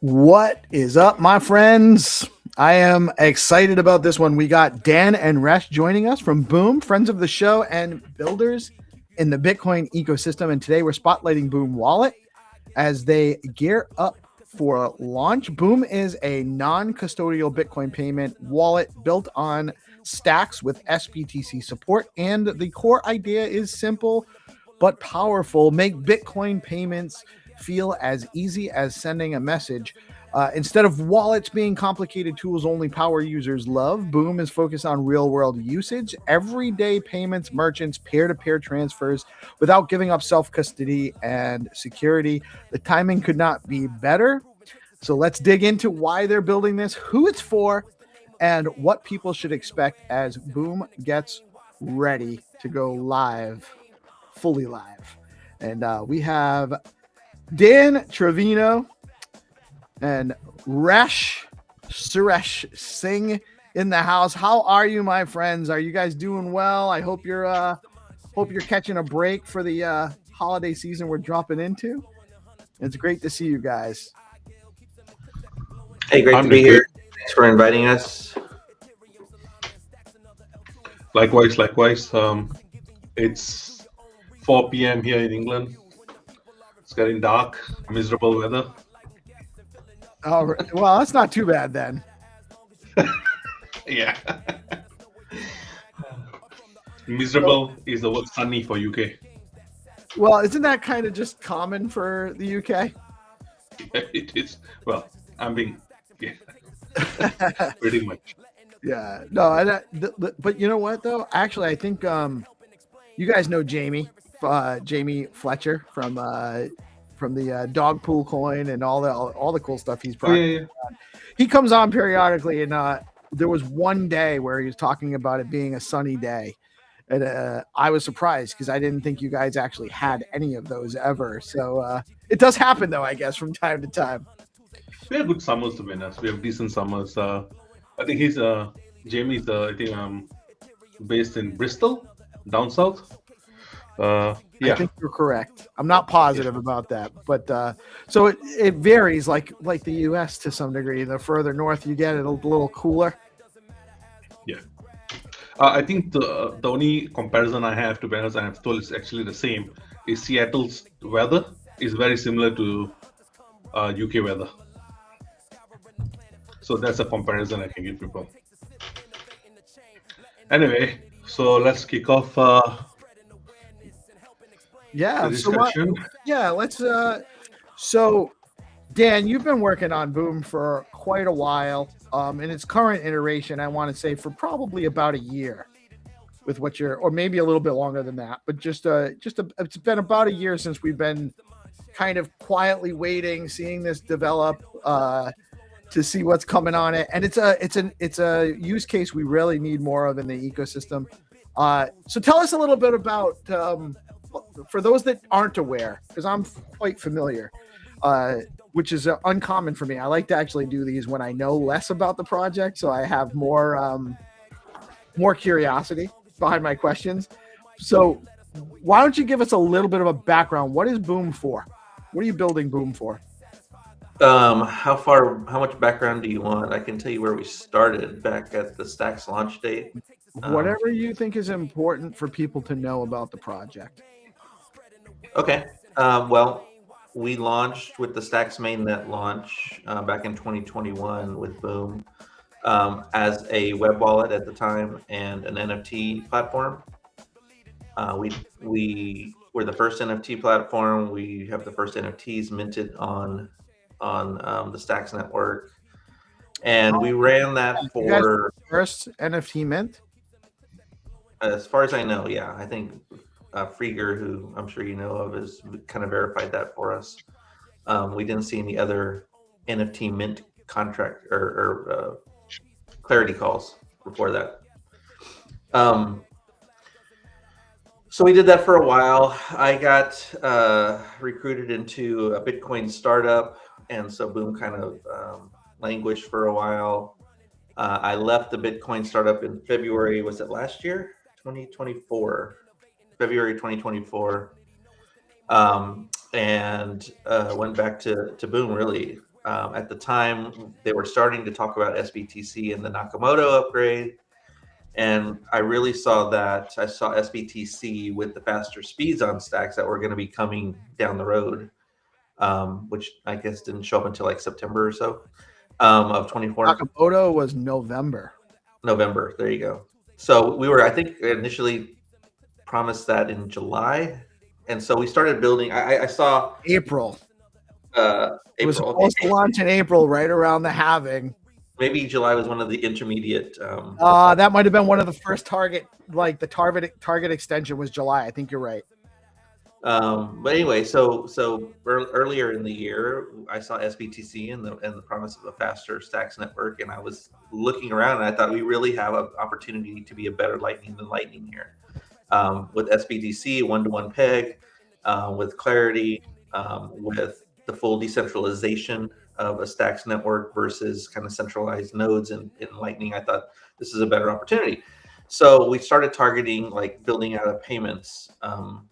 What is up, my friends? I am excited about this one. We got Dan and Resh joining us from Boom, friends of the show and builders in the Bitcoin ecosystem. And today we're spotlighting Boom Wallet as they gear up for launch. Boom is a non-custodial Bitcoin payment wallet built on stacks with SBTC support. And the core idea is simple but powerful. Make Bitcoin payments feel as easy as sending a message. Instead of wallets being complicated tools only power users love, Boom is focused on real-world usage, everyday payments, merchants, peer-to-peer transfers without giving up self-custody and security. The timing could not be better. So let's dig into why they're building this, who it's for, and what people should expect as Boom gets ready to go live, fully live. And we have Dan Trevino and Suresh Singh in the house. How are you, my friends? Are you guys doing well? I hope you're catching a break for the holiday season we're dropping into. It's great to see you guys. Hey, great to be here. Thanks for inviting us. Likewise. It's 4 p.m. here in England. It's getting dark, miserable weather. Oh, well, that's not too bad then. Yeah. Miserable is the word sunny for UK. Well, isn't that kind of just common for the UK? Yeah, it is. Well, I'm being, yeah, pretty much. Yeah. No, but you know what though? Actually, I think you guys know Jamie Fletcher from the dog pool coin and all the cool stuff he's brought. Yeah. He comes on periodically, and there was one day where he was talking about it being a sunny day, and I was surprised because I didn't think you guys actually had any of those ever. So it does happen though, I guess, from time to time. We have good summers to be honest. We have decent summers. I think Jamie's I think based in Bristol, down south. Yeah. I think you're correct. I'm not positive about that, but so it varies like the US to some degree. The further north you get, it's a little cooler. Yeah. I think the only comparison I have, to be honest, I have told is actually the same. Is Seattle's weather is very similar to UK weather. So that's a comparison I can give people. Anyway, so let's kick off. Yeah. Let's. So, Dan, you've been working on Boom for quite a while. In its current iteration, I want to say for probably about a year, with or maybe a little bit longer than that. But it's been about a year since we've been kind of quietly waiting, seeing this develop, to see what's coming on it. And it's a use case we really need more of in the ecosystem. So tell us a little bit about. For those that aren't aware, because I'm quite familiar, which is uncommon for me. I like to actually do these when I know less about the project, so I have more curiosity behind my questions. So why don't you give us a little bit of a background? What is Boom for? What are you building Boom for? How much background do you want? I can tell you where we started back at the Stacks launch date. Whatever you think is important for people to know about the project. Okay. Well, we launched with the Stacks mainnet launch back in 2021 with Boom as a web wallet at the time and an NFT platform. We were the first NFT platform. We have the first NFTs minted on the Stacks network, and we ran that for first NFT mint. As far as I know, yeah, I think Frieger, who I'm sure you know of, has kind of verified that for us. We didn't see any other NFT mint contract or clarity calls before that. So So we did that for a while. I got recruited into a Bitcoin startup, and so Boom kind of languished for a while. I left the Bitcoin startup in February. Was it last year? 2024, February 2024, and went back to Boom. Really, at the time they were starting to talk about SBTC and the Nakamoto upgrade. And I really saw that. I saw SBTC with the faster speeds on stacks that were going to be coming down the road, which I guess didn't show up until like September or so of 24. Nakamoto was November. November. There you go. So we were, I think, initially promised that in July, and so we started building. I saw April. April. It was supposed to launch in April, right around the halving. Maybe July was one of the intermediate. That might have been one of the first target, like the target extension was July. I think you're right. But anyway, so earlier in the year, I saw SBTC and the promise of a faster stacks network, and I was looking around, and I thought we really have an opportunity to be a better Lightning than Lightning here. With SBTC, one-to-one peg, with Clarity, with the full decentralization of a stacks network versus kind of centralized nodes in Lightning, I thought this is a better opportunity. So we started targeting like building out a payments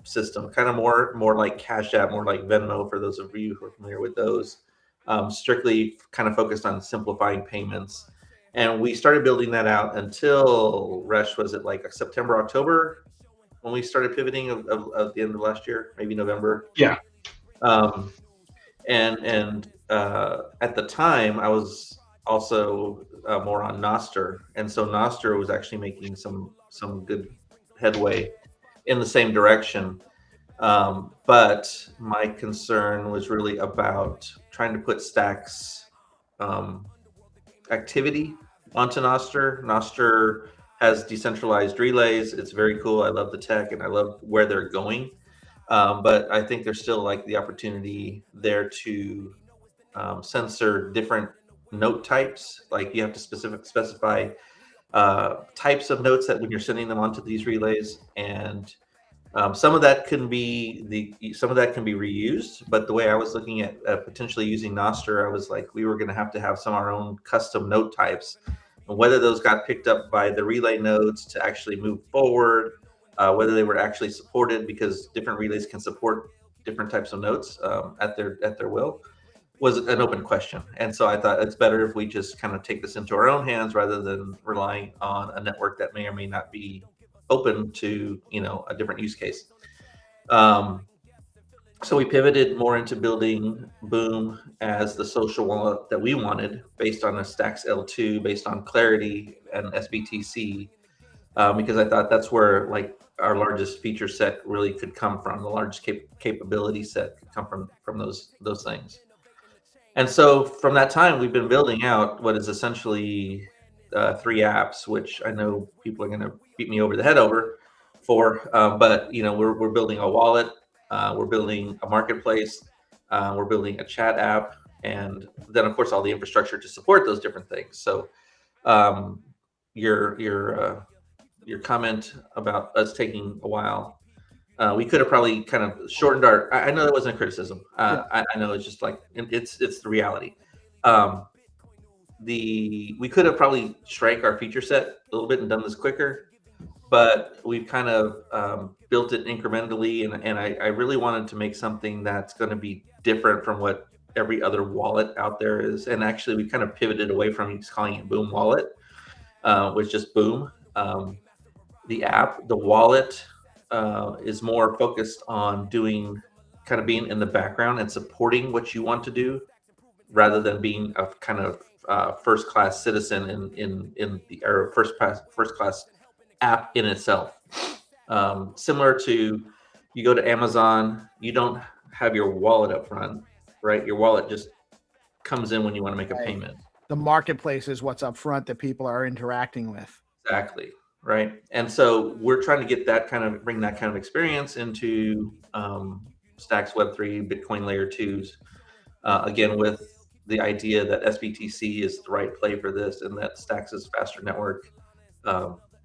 system, kind of more like Cash App, more like Venmo for those of you who are familiar with those, strictly kind of focused on simplifying payments. And we started building that out until, Resh, was it like September, October when we started pivoting of the end of last year, maybe November? Yeah. And at the time, I was also more on Nostr, and so Nostr was actually making some good headway in the same direction. But my concern was really about trying to put stacks activity onto Nostr. Nostr has decentralized relays. It's very cool. I love the tech and I love where they're going. But I think there's still like the opportunity there to censor different note types. Like you have to specify types of notes that when you're sending them onto these relays, and some of that can be reused. But the way I was looking at potentially using Nostr, I was like, we were going to have some of our own custom note types, and whether those got picked up by the relay nodes to actually move forward, whether they were actually supported, because different relays can support different types of notes at their will, was an open question. And so I thought it's better if we just kind of take this into our own hands rather than relying on a network that may or may not be open to, a different use case. So we pivoted more into building Boom as the social wallet that we wanted, based on a Stacks L2, based on Clarity and SBTC, because I thought that's where like our largest feature set really could come from. The largest capability set could come from those things. And so from that time, we've been building out what is essentially 3 apps, which I know people are going to beat me over the head over for, but we're building a wallet, we're building a marketplace, we're building a chat app, and then of course all the infrastructure to support those different things. So your comment about us taking a while, we could have probably kind of shortened our. I know that wasn't a criticism. I know it's just like it's the reality. We could have probably shrank our feature set a little bit and done this quicker, but we've kind of built it incrementally, and I really wanted to make something that's going to be different from what every other wallet out there is. And actually, we kind of pivoted away from just calling it Boom Wallet, which just Boom. The app, the wallet, is more focused on being in the background and supporting what you want to do, rather than being a kind of first-class citizen in the or first-class app in itself. Similar to, you go to Amazon, you don't have your wallet up front, right? Your wallet just comes in when you want to make a payment. The marketplace is what's up front that people are interacting with. Exactly. Right. And so we're trying to get bring that kind of experience into Stacks Web3, Bitcoin Layer 2s, again, with the idea that SBTC is the right play for this, and that Stacks' faster network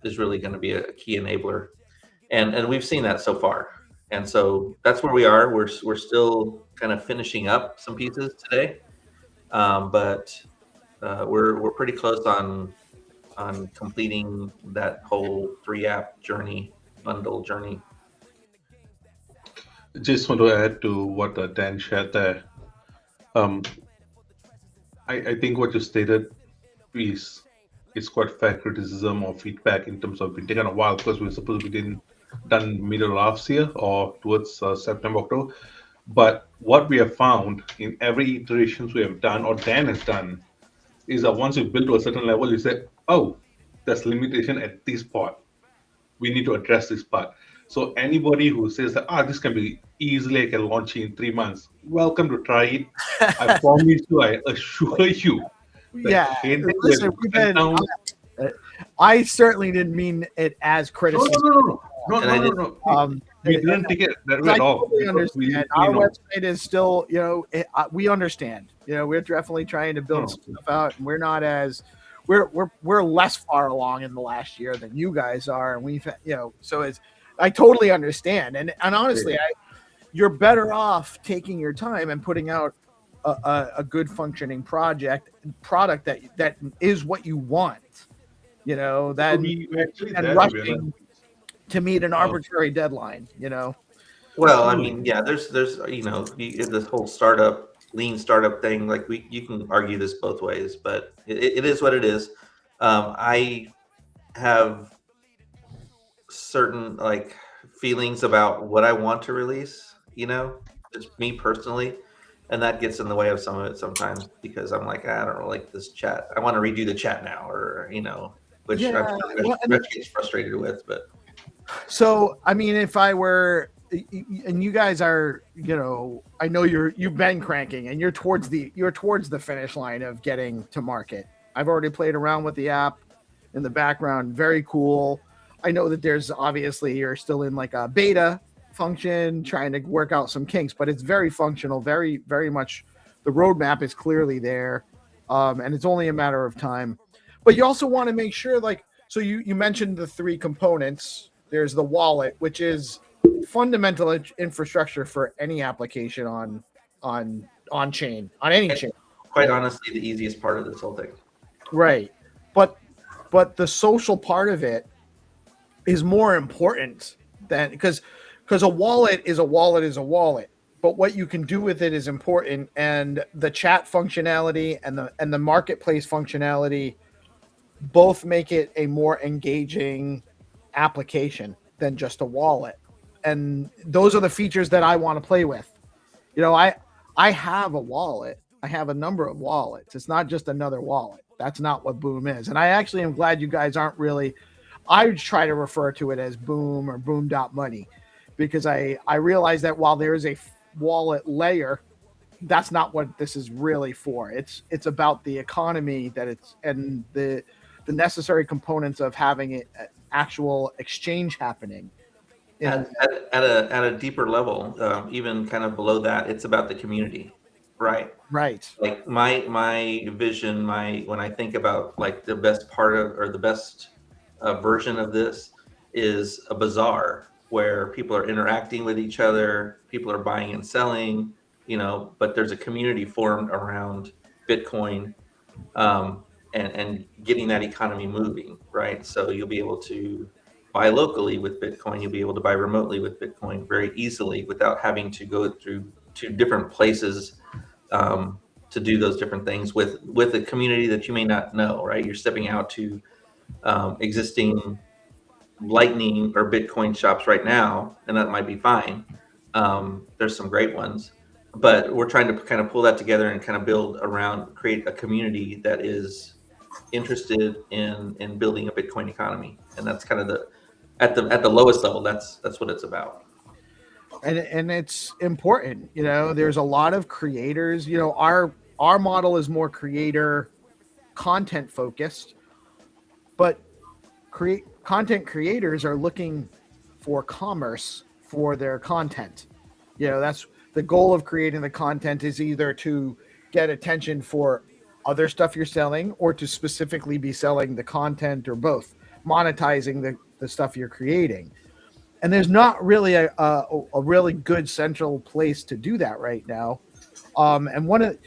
is really going to be a key enabler. and we've seen that so far. And so that's where we are. We're still kind of finishing up some pieces today, but we're pretty close on completing that whole 3-app bundle journey. Just want to add to what Dan shared there. I think what you stated is quite fair criticism or feedback in terms of it taken a while because we were supposed to be done middle of last year or towards September, October. But what we have found in every iterations we have done or Dan has done is that once you build to a certain level, you say, oh, there's limitation at this part. We need to address this part. So anybody who says that, this can be easily, I can launch in 3 months, welcome to try it. I promise you, I assure you. Yeah, listen, I certainly didn't mean it as criticism. No. We didn't take it that way at all. Totally understand. Our website is still, we understand. We're definitely trying to build stuff out, and we're not as we're less far along in the last year than you guys are, and we've so it's. I totally understand, and honestly, you're better off taking your time and putting out a good functioning product that is what you want. And rushing to meet an arbitrary deadline. Well, I mean, yeah, there's this whole lean startup thing. Like you can argue this both ways, but it is what it is. I have certain feelings about what I want to release, just me personally, and that gets in the way of some of it sometimes because I'm like, I don't like this chat. I want to redo the chat now, or which I'm sure Rich gets frustrated with. But so I mean, if I were, and you guys are, I know you've been cranking and you're towards the finish line of getting to market. I've already played around with the app in the background. Very cool. I know that there's obviously you're still in like a beta function trying to work out some kinks, but it's very functional, very, very much the roadmap is clearly there. And it's only a matter of time. But you also want to make sure, so you mentioned the 3 components. There's the wallet, which is fundamental infrastructure for any application on chain, on any chain. Quite honestly, the easiest part of this whole thing. Right. But the social part of it is more important than because a wallet is a wallet. But what you can do with it is important, and the chat functionality and the marketplace functionality both make it a more engaging application than just a wallet. And those are the features that I want to play with. I have a wallet. I have a number of wallets. It's not just another wallet. That's not what Boom is. And I actually am glad you guys aren't really. I try to refer to it as Boom or boom.money because I realize that while there is a wallet layer, that's not what this is really for. It's about the economy that it's and the necessary components of having it actual exchange happening. At a deeper level, even kind of below that, it's about the community, right? Right. Like my vision, when I think about the best part of or the best version of this is a bazaar where people are interacting with each other, people are buying and selling, but there's a community formed around Bitcoin, and getting that economy moving, right? So you'll be able to buy locally with Bitcoin, you'll be able to buy remotely with Bitcoin very easily without having to go through 2 different places to do those different things with a community that you may not know, right? You're stepping out to existing Lightning or Bitcoin shops right now, and that might be fine. There's some great ones, but we're trying to kind of pull that together and kind of create a community that is interested in building a Bitcoin economy, and that's kind of at the lowest level. That's what it's about. And it's important, there's a lot of creators, our model is more creator content focused, but content creators are looking for commerce for their content. That's the goal of creating the content, is either to get attention for other stuff you're selling or to specifically be selling the content, or both, monetizing the stuff you're creating. And there's not really a really good central place to do that right now. And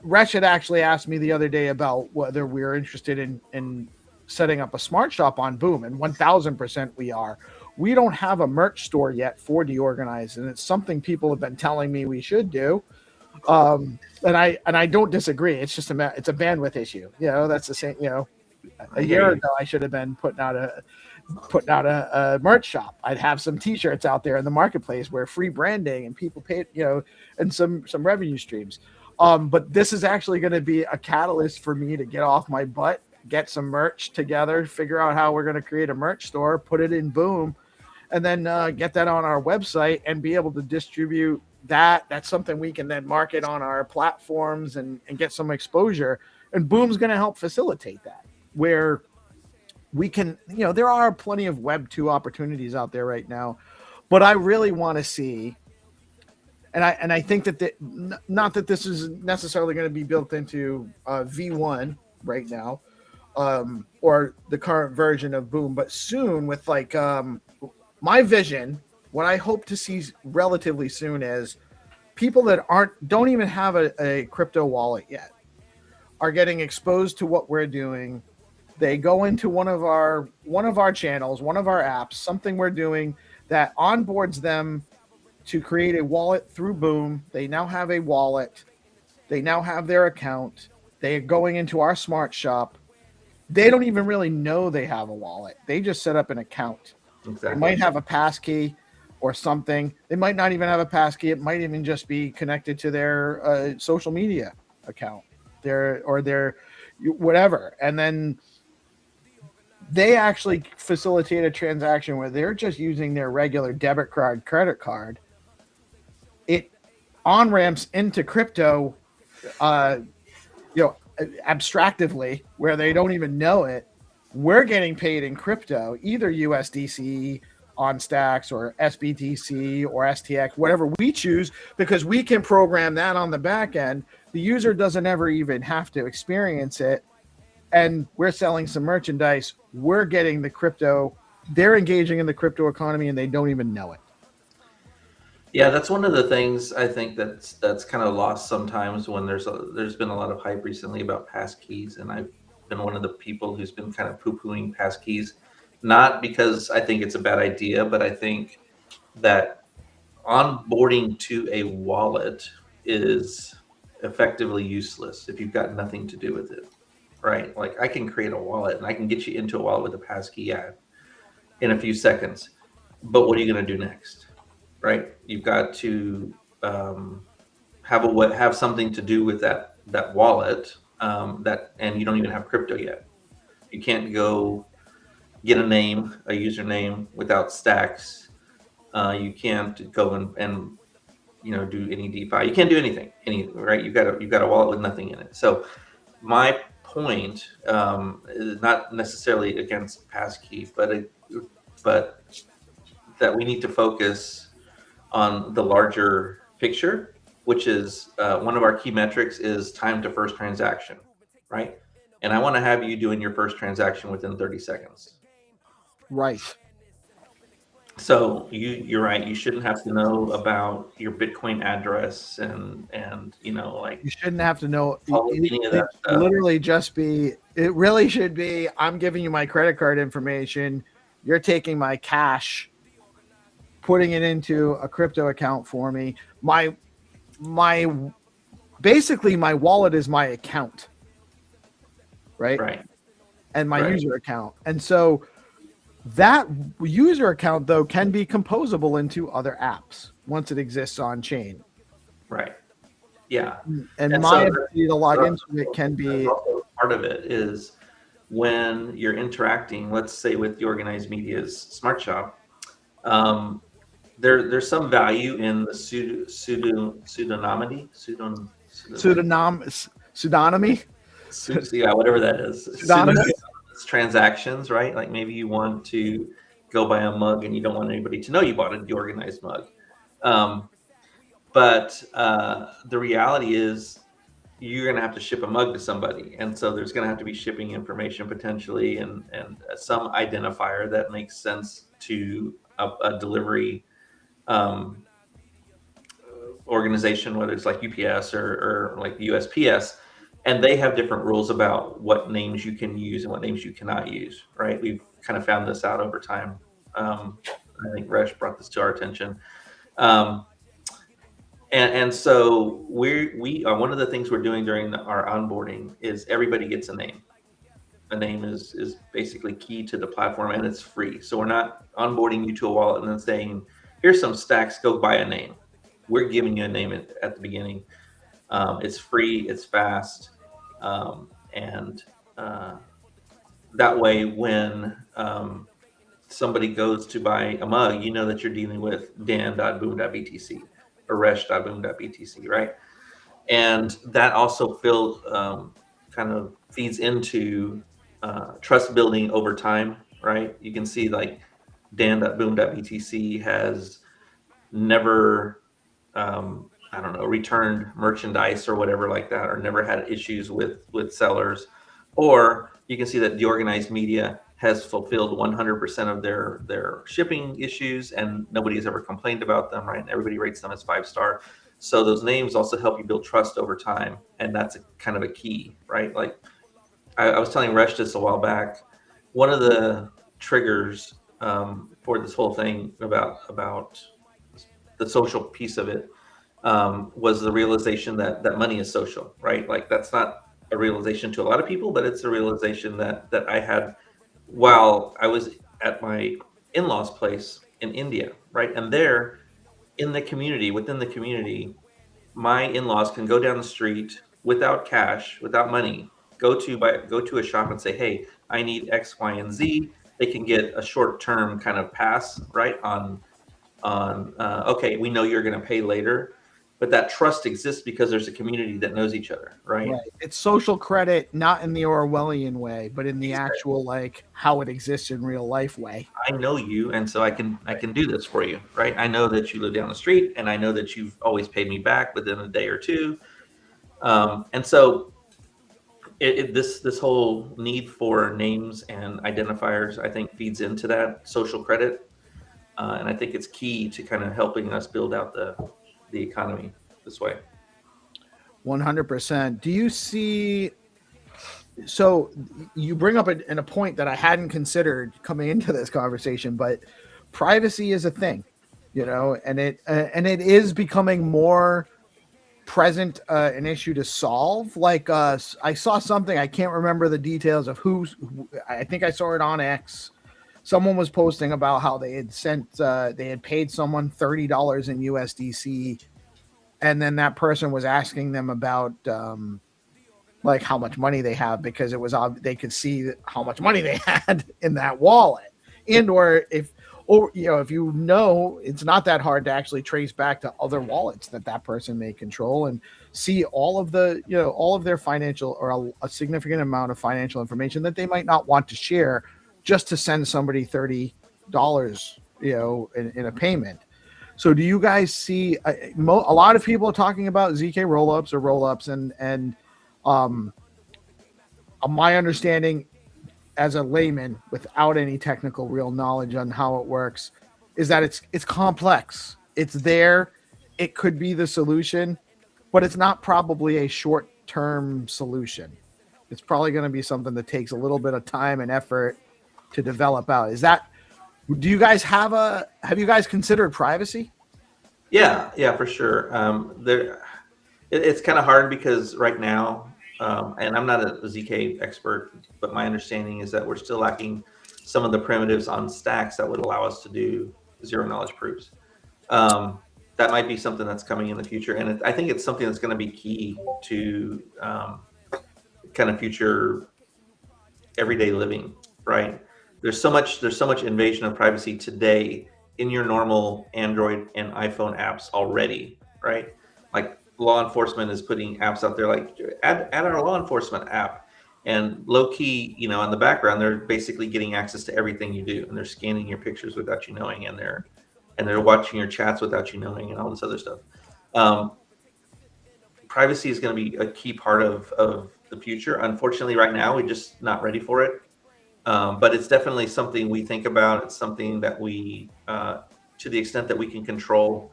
Resh had actually asked me the other day about whether we were interested in setting up a smart shop on Boom, and 1000% we are. We don't have a merch store yet for DeOrganized, and it's something people have been telling me we should do. And I don't disagree. It's just it's a bandwidth issue. That's the same. A year ago I should have been putting out a merch shop. I'd have some T-shirts out there in the marketplace where free branding and people pay, and some revenue streams. But this is actually going to be a catalyst for me to get off my butt, get some merch together, figure out how we're going to create a merch store, put it in Boom, and then get that on our website and be able to distribute that. That's something we can then market on our platforms and get some exposure. And Boom's going to help facilitate that, where we can, there are plenty of Web 2 opportunities out there right now, but I really want to see, and I think that not that this is necessarily going to be built into V1 right now, or the current version of Boom, but soon with my vision, what I hope to see relatively soon is people that don't even have a crypto wallet yet are getting exposed to what we're doing. They go into one of our channels, one of our apps, something we're doing that onboards them to create a wallet through Boom. They now have a wallet. They now have their account. They are going into our smart shop. They don't even really know they have a wallet. They just set up an account. Exactly. They might have a passkey or something. They might not even have a passkey. It might even just be connected to their social media account, their whatever. And then they actually facilitate a transaction where they're just using their regular debit card, credit card. It on-ramps into crypto, abstractively, where they don't even know it. We're getting paid in crypto, either USDC on Stacks or SBTC or STX, whatever we choose, because we can program that on the back end. The user doesn't ever even have to experience it. And we're selling some merchandise. We're getting the crypto. They're engaging in the crypto economy and they don't even know it. Yeah, that's one of the things I think that's kind of lost sometimes when there's been a lot of hype recently about passkeys, and I've been one of the people who's been kind of poo-pooing passkeys, not because I think it's a bad idea, but I think that onboarding to a wallet is effectively useless if you've got nothing to do with it, right? Like, I can create a wallet and I can get you into a wallet with a passkey in a few seconds, but what are you going to do next? Right, you've got to have something to do with that wallet, and you don't even have crypto yet. You can't go get a username without Stacks. You can't go and do any DeFi. You can't do anything. Right? You've got a wallet with nothing in it. So my point is not necessarily against passkey, but that we need to focus on the larger picture, which is one of our key metrics is time to first transaction, right? And I want to have you doing your first transaction within 30 seconds. Right. So you're right. You shouldn't have to know about your Bitcoin address and you shouldn't have to know any of that stuff. Literally it really should be, I'm giving you my credit card information. You're taking my cash, putting it into a crypto account for me. Basically my wallet is my account, right? Right. And my user account. And so that user account, though, can be composable into other apps once it exists on chain. Right. Yeah. And my ability to log into it can be part of it is when you're interacting, let's say with DeOrganized Media's smart shop, there's some value in the pseudonymity, yeah, whatever that is. Transactions, right? Like maybe you want to go buy a mug and you don't want anybody to know you bought a DeOrganized mug. But the reality is you're going to have to ship a mug to somebody. And so there's going to have to be shipping information potentially and some identifier that makes sense to a delivery organization, whether it's like UPS or like the USPS, and they have different rules about what names you can use and what names you cannot use, right? We've kind of found this out over time. I think Resh brought this to our attention. And so we are, one of the things we're doing during our onboarding is everybody gets a name. A name is basically key to the platform, and it's free. So we're not onboarding you to a wallet and then saying, here's some stacks, go buy a name. We're giving you a name at the beginning. It's free, it's fast, and that way when somebody goes to buy a mug, you know that you're dealing with dan.boom.btc or resh.boom.btc, right? And that also kind of feeds into trust building over time, right? You can see like dan.boom.btc has never, I don't know, returned merchandise or whatever like that, or never had issues with sellers. Or you can see that DeOrganized Media has fulfilled 100% of their shipping issues, and nobody has ever complained about them, right? And everybody rates them as 5-star. So those names also help you build trust over time, and that's kind of a key, right? Like I was telling Resh this a while back. One of the triggers for this whole thing about the social piece of it was the realization that money is social, right? Like that's not a realization to a lot of people, but it's a realization that I had while I was at my in-laws' place in India, right? And there in the community, within the community, my in-laws can go down the street without cash, without money, go to a shop and say, hey, I need X, Y, and Z. They can get a short-term kind of pass, right? Okay, we know you're going to pay later, but that trust exists because there's a community that knows each other, right? Right. It's social credit, not in the Orwellian way, but in the actual like how it exists in real life way. I know you, and so I can do this for you, right? I know that you live down the street, and I know that you've always paid me back within a day or two, and so this whole need for names and identifiers, I think, feeds into that social credit, and I think it's key to kind of helping us build out the economy this way. 100%. Do you see? So you bring up a point that I hadn't considered coming into this conversation, but privacy is a thing, and it is becoming more present, an issue to solve. Like I saw something, I can't remember the details of I think I saw it on X. Someone was posting about how they had paid someone $30 in USDC, and then that person was asking them about like how much money they have, because it was they could see how much money they had in that wallet, and if it's not that hard to actually trace back to other wallets that person may control and see all of their financial, or a significant amount of financial information that they might not want to share, just to send somebody $30, in a payment. So do you guys see a lot of people are talking about ZK rollups or rollups, and my understanding as a layman without any technical real knowledge on how it works is that it's complex. It's there. It could be the solution, but it's not probably a short-term solution. It's probably going to be something that takes a little bit of time and effort to develop out. Do you guys have you guys considered privacy? Yeah, for sure. It's kind of hard because right now, and I'm not a ZK expert, but my understanding is that we're still lacking some of the primitives on stacks that would allow us to do zero knowledge proofs. That might be something that's coming in the future, and I think it's something that's going to be key to kind of future everyday living, right? There's so much invasion of privacy today in your normal Android and iPhone apps already, right? Like law enforcement is putting apps out there like add our law enforcement app, and low key, in the background, they're basically getting access to everything you do, and they're scanning your pictures without you knowing, and they're watching your chats without you knowing, and all this other stuff. Privacy is going to be a key part of the future. Unfortunately, right now, we're just not ready for it. But it's definitely something we think about. It's something that we, to the extent that we can control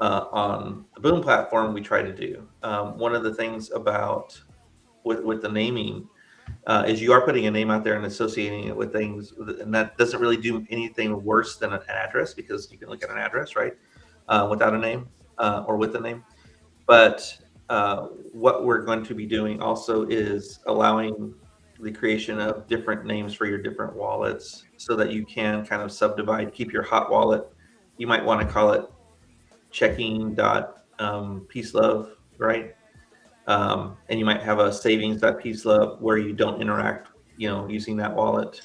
on the Boom platform, we try to do. One of the things about with the naming is you are putting a name out there and associating it with things, and that doesn't really do anything worse than an address, because you can look at an address, right, without a name or with a name. But what we're going to be doing also is allowing the creation of different names for your different wallets, so that you can kind of subdivide, keep your hot wallet. You might want to call it checking dot peace love, right? And you might have a savings dot peace love where you don't interact, using that wallet.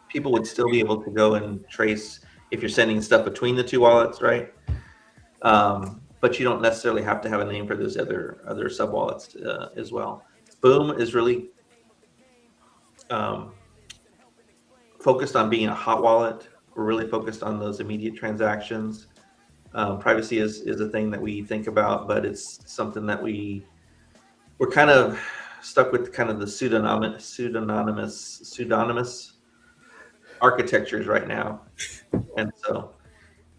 People would still be able to go and trace if you're sending stuff between the two wallets, right? But you don't necessarily have to have a name for those other sub wallets as well. Boom is really focused on being a hot wallet. We're really focused on those immediate transactions. Privacy is a thing that we think about, but it's something that we're kind of stuck with, kind of the pseudonymous architectures right now. And so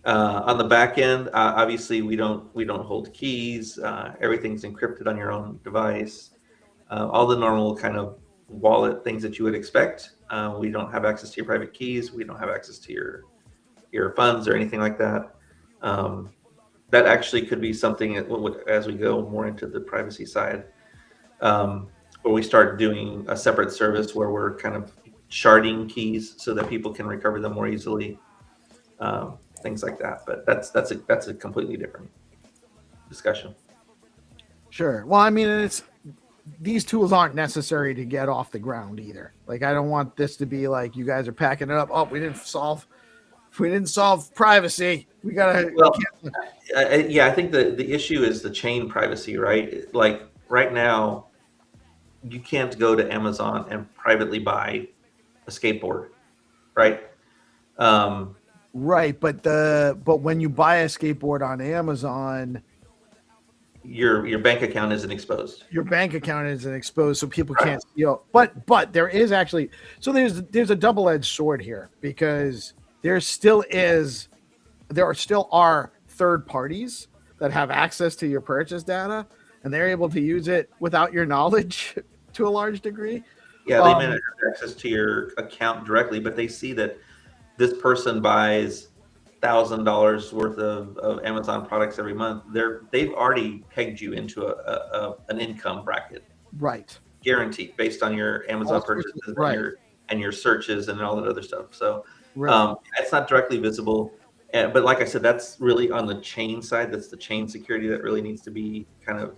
on the back end, obviously we don't hold keys. Everything's encrypted on your own device. All the normal kind of wallet things that you would expect. We don't have access to your private keys. We don't have access to your funds or anything like that. That actually could be something as we go more into the privacy side, where we start doing a separate service where we're kind of sharding keys so that people can recover them more easily, things like that. But that's a completely different discussion. Sure. Well, I mean, these tools aren't necessary to get off the ground either. Like, I don't want this to be like you guys are packing it up. Oh, we didn't solve privacy. We gotta. Well, I think the issue is the chain privacy, right? Like right now, you can't go to Amazon and privately buy a skateboard, right? Right, but when you buy a skateboard on Amazon, your bank account isn't exposed. Your bank account isn't exposed, so people can't steal. But there is actually, so there's a double-edged sword here, because there still are third parties that have access to your purchase data, and they're able to use it without your knowledge to a large degree. Yeah, they may not have access to your account directly, but they see that this person buys $1,000 worth of Amazon products every month. They've already pegged you into an income bracket, right? Guaranteed, based on your Amazon purchases, right, and your searches and all that other stuff. So right. it's not directly visible, but like I said, that's really on the chain side. That's the chain security that really needs to be kind of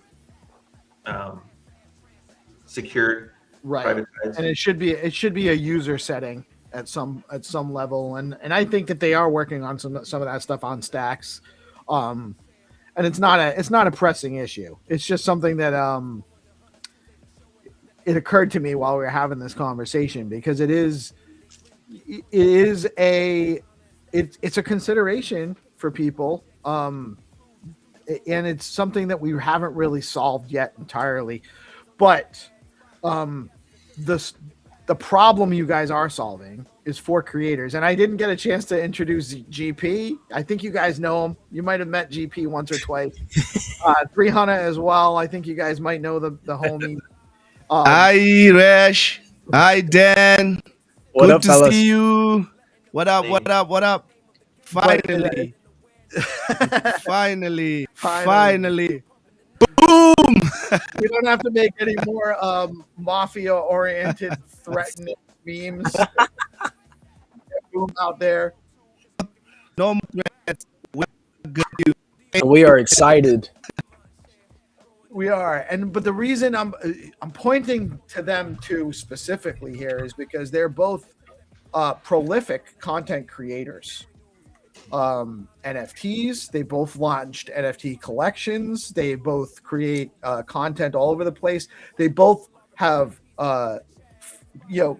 secured, right? privatized. And it should be a user setting at some level, and I think that they are working on some of that stuff on Stacks, and it's not a pressing issue. It's just something that it occurred to me while we were having this conversation, because it's a consideration for people, and it's something that we haven't really solved yet entirely, but the problem you guys are solving is for creators. And I didn't get a chance to introduce GP. I think you guys know him. You might have met GP once or twice. 300 as well. I think you guys might know the homie. Hi, Resh. Hi, Dan. What Good up, to fellas? see you. What up? Finally. Finally. Boom! We don't have to make any more mafia-oriented, threatening memes. Boom out there. No more threats. We're good. We are excited. We are, but the reason I'm pointing to them two specifically here is because they're both prolific content creators. NFTs. They both launched NFT collections. They both create content all over the place. They both have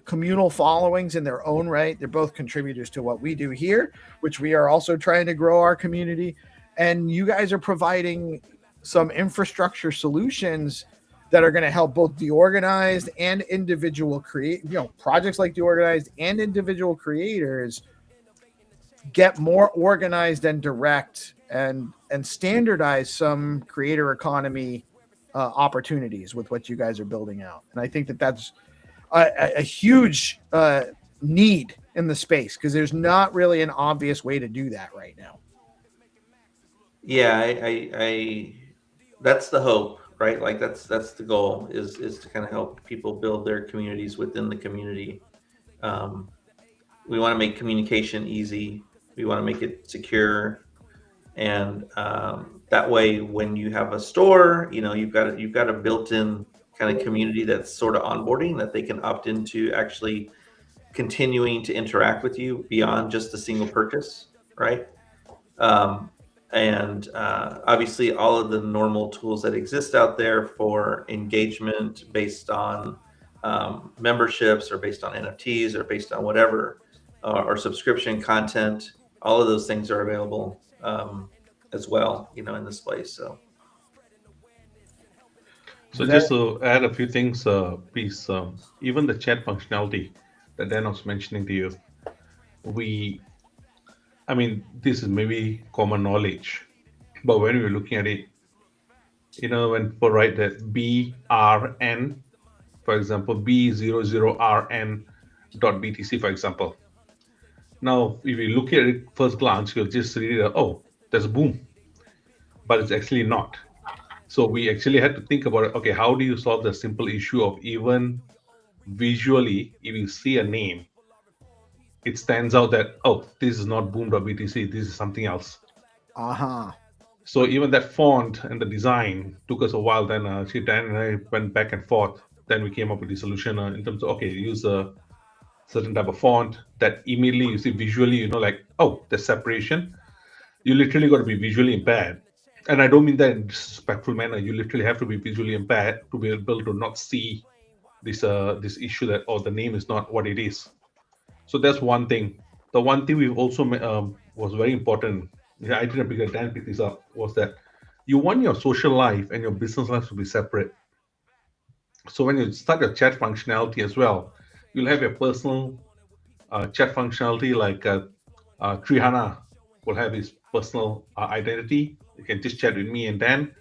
communal followings in their own right. They're both contributors to what we do here, which we are also trying to grow our community. And you guys are providing some infrastructure solutions that are going to help both DeOrganized and individual projects like DeOrganized and individual creators get more organized and direct and standardize some creator economy opportunities with what you guys are building out. And I think that that's a huge need in the space, because there's not really an obvious way to do that right now. Yeah, I that's the hope, right? Like that's the goal is to kind of help people build their communities within the community. We want to make communication easy. We want to make it secure, and that way, when you have a store, you've got a built-in kind of community that's sort of onboarding, that they can opt into actually continuing to interact with you beyond just a single purchase, right? And obviously all of the normal tools that exist out there for engagement based on memberships or based on NFTs or based on whatever, or subscription content, all of those things are available as well, in this place. So just to add a few things, please, even the chat functionality that Dan was mentioning to you, this is maybe common knowledge, but when we're looking at it, when people write that BRN, for example, B00RN.BTC, for example. Now, if you look at it first glance, you'll just read it, oh, there's a boom, but it's actually not. So we actually had to think about it. Okay, how do you solve the simple issue of even visually, if you see a name, it stands out that, oh, this is not boom.btc, this is something else. So even that font and the design took us a while. Then Dan and I went back and forth. Then we came up with the solution in terms of, okay, use a certain type of font that immediately you see visually, like, oh, the separation. You literally got to be visually impaired. And I don't mean that in a disrespectful manner. You literally have to be visually impaired to be able to not see this issue that, oh, the name is not what it is. So that's one thing. The one thing we've also was very important. I didn't pick Dan pick this up, was that you want your social life and your business life to be separate. So when you start your chat functionality as well, you'll have your personal chat functionality, like Trihana will have his personal identity. You can just chat with me and Dan.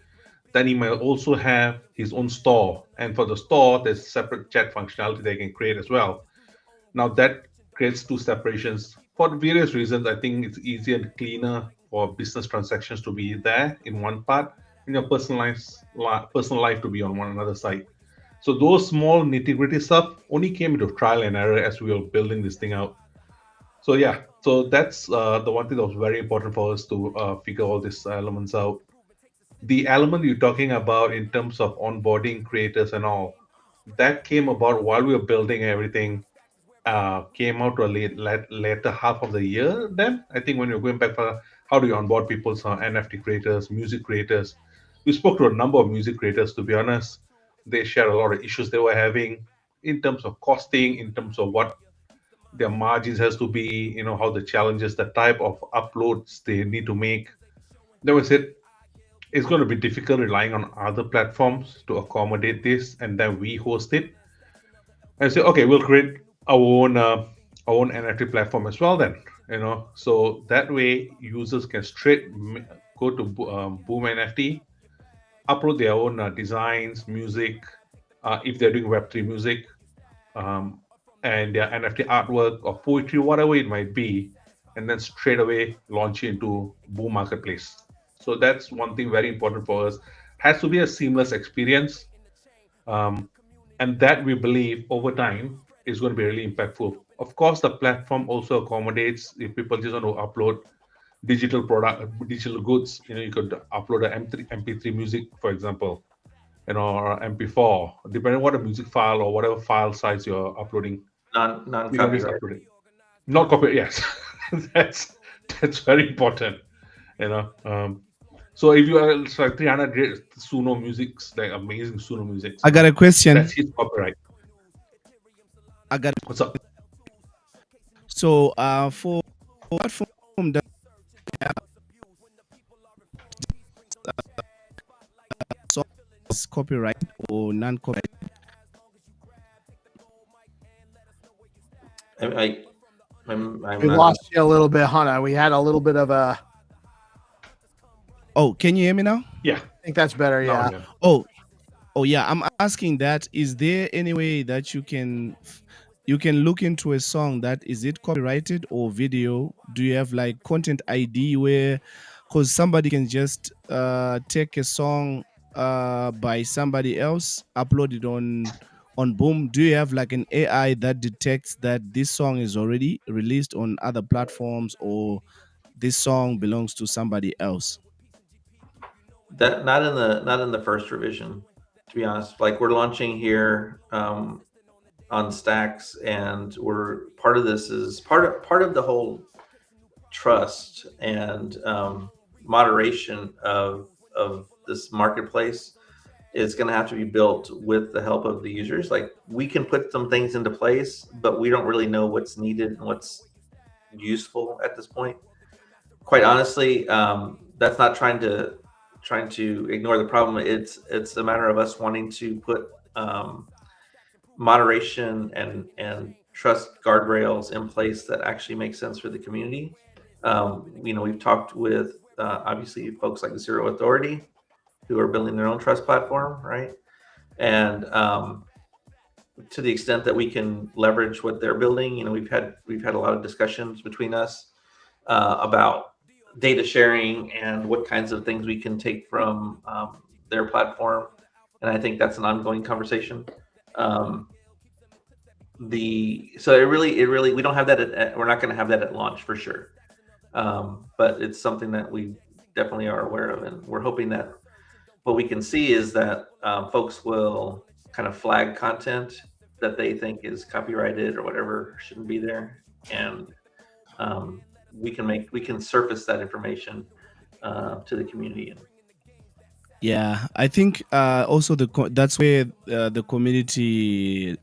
Then he might also have his own store. And for the store, there's separate chat functionality they can create as well. Now that creates two separations. For various reasons, I think it's easier and cleaner for business transactions to be there in one part, and your personal life to be on one another side. So those small nitty-gritty stuff only came into trial and error as we were building this thing out. So yeah, so that's the one thing that was very important for us to figure all these elements out. The element you're talking about in terms of onboarding creators and all, that came about while we were building everything. Came out to a later half of the year. Then I think when you're going back for how do you onboard people, NFT creators, music creators, we spoke to a number of music creators. To be honest, they shared a lot of issues they were having in terms of costing, in terms of what their margins has to be, how the challenges, the type of uploads they need to make. Then we said it's going to be difficult relying on other platforms to accommodate this, and then we host it. And say, okay, we'll create our own NFT platform as well. Then, so that way users can straight go to Boom NFT, upload their own designs, music, if they're doing Web3 music, and their NFT artwork or poetry, whatever it might be, and then straight away launch it into Boom Marketplace. So that's one thing very important for us. Has to be a seamless experience. And that we believe over time is going to be really impactful. Of course, the platform also accommodates if people just want to upload digital goods. You could upload an MP3 music, for example, or MP4, depending on what a music file or whatever file size you're uploading. Non-copyright. Not copyright, yes. that's very important. So if you are like 300 Suno musics, like amazing Suno music. I got a question. That's his copyright. What's up? So for platform that copyright or non-copyright. I'm We not. lost you a little bit, Hannah. We had a little bit of a. Oh, can you hear me now? Yeah. I think that's better. Now, Yeah. yeah. Oh yeah, I'm asking that, is there any way that you can look into a song that, is it copyrighted or video? Do you have like content ID where, because somebody can just take a song by somebody else, upload it on Boom? Do you have like an AI that detects that this song is already released on other platforms, or this song belongs to somebody else? That not in the first revision, to be honest. Like we're launching here on Stacks, and we're part of this is part of the whole trust and moderation of this marketplace is going to have to be built with the help of the users. Like we can put some things into place, but we don't really know what's needed and what's useful at this point. Quite honestly, that's not trying to ignore the problem. It's a matter of us wanting to put moderation and trust guardrails in place that actually make sense for the community. We've talked with obviously folks like the Zero Authority who are building their own trust platform, right? And to the extent that we can leverage what they're building, we've had a lot of discussions between us about data sharing and what kinds of things we can take from their platform, and I think that's an ongoing conversation. So it really we don't have that we're not going to have that at launch for sure, but it's something that we definitely are aware of, and we're hoping that what we can see is that folks will kind of flag content that they think is copyrighted or whatever shouldn't be there, and we can surface that information to the community. Yeah, I think also that's where the community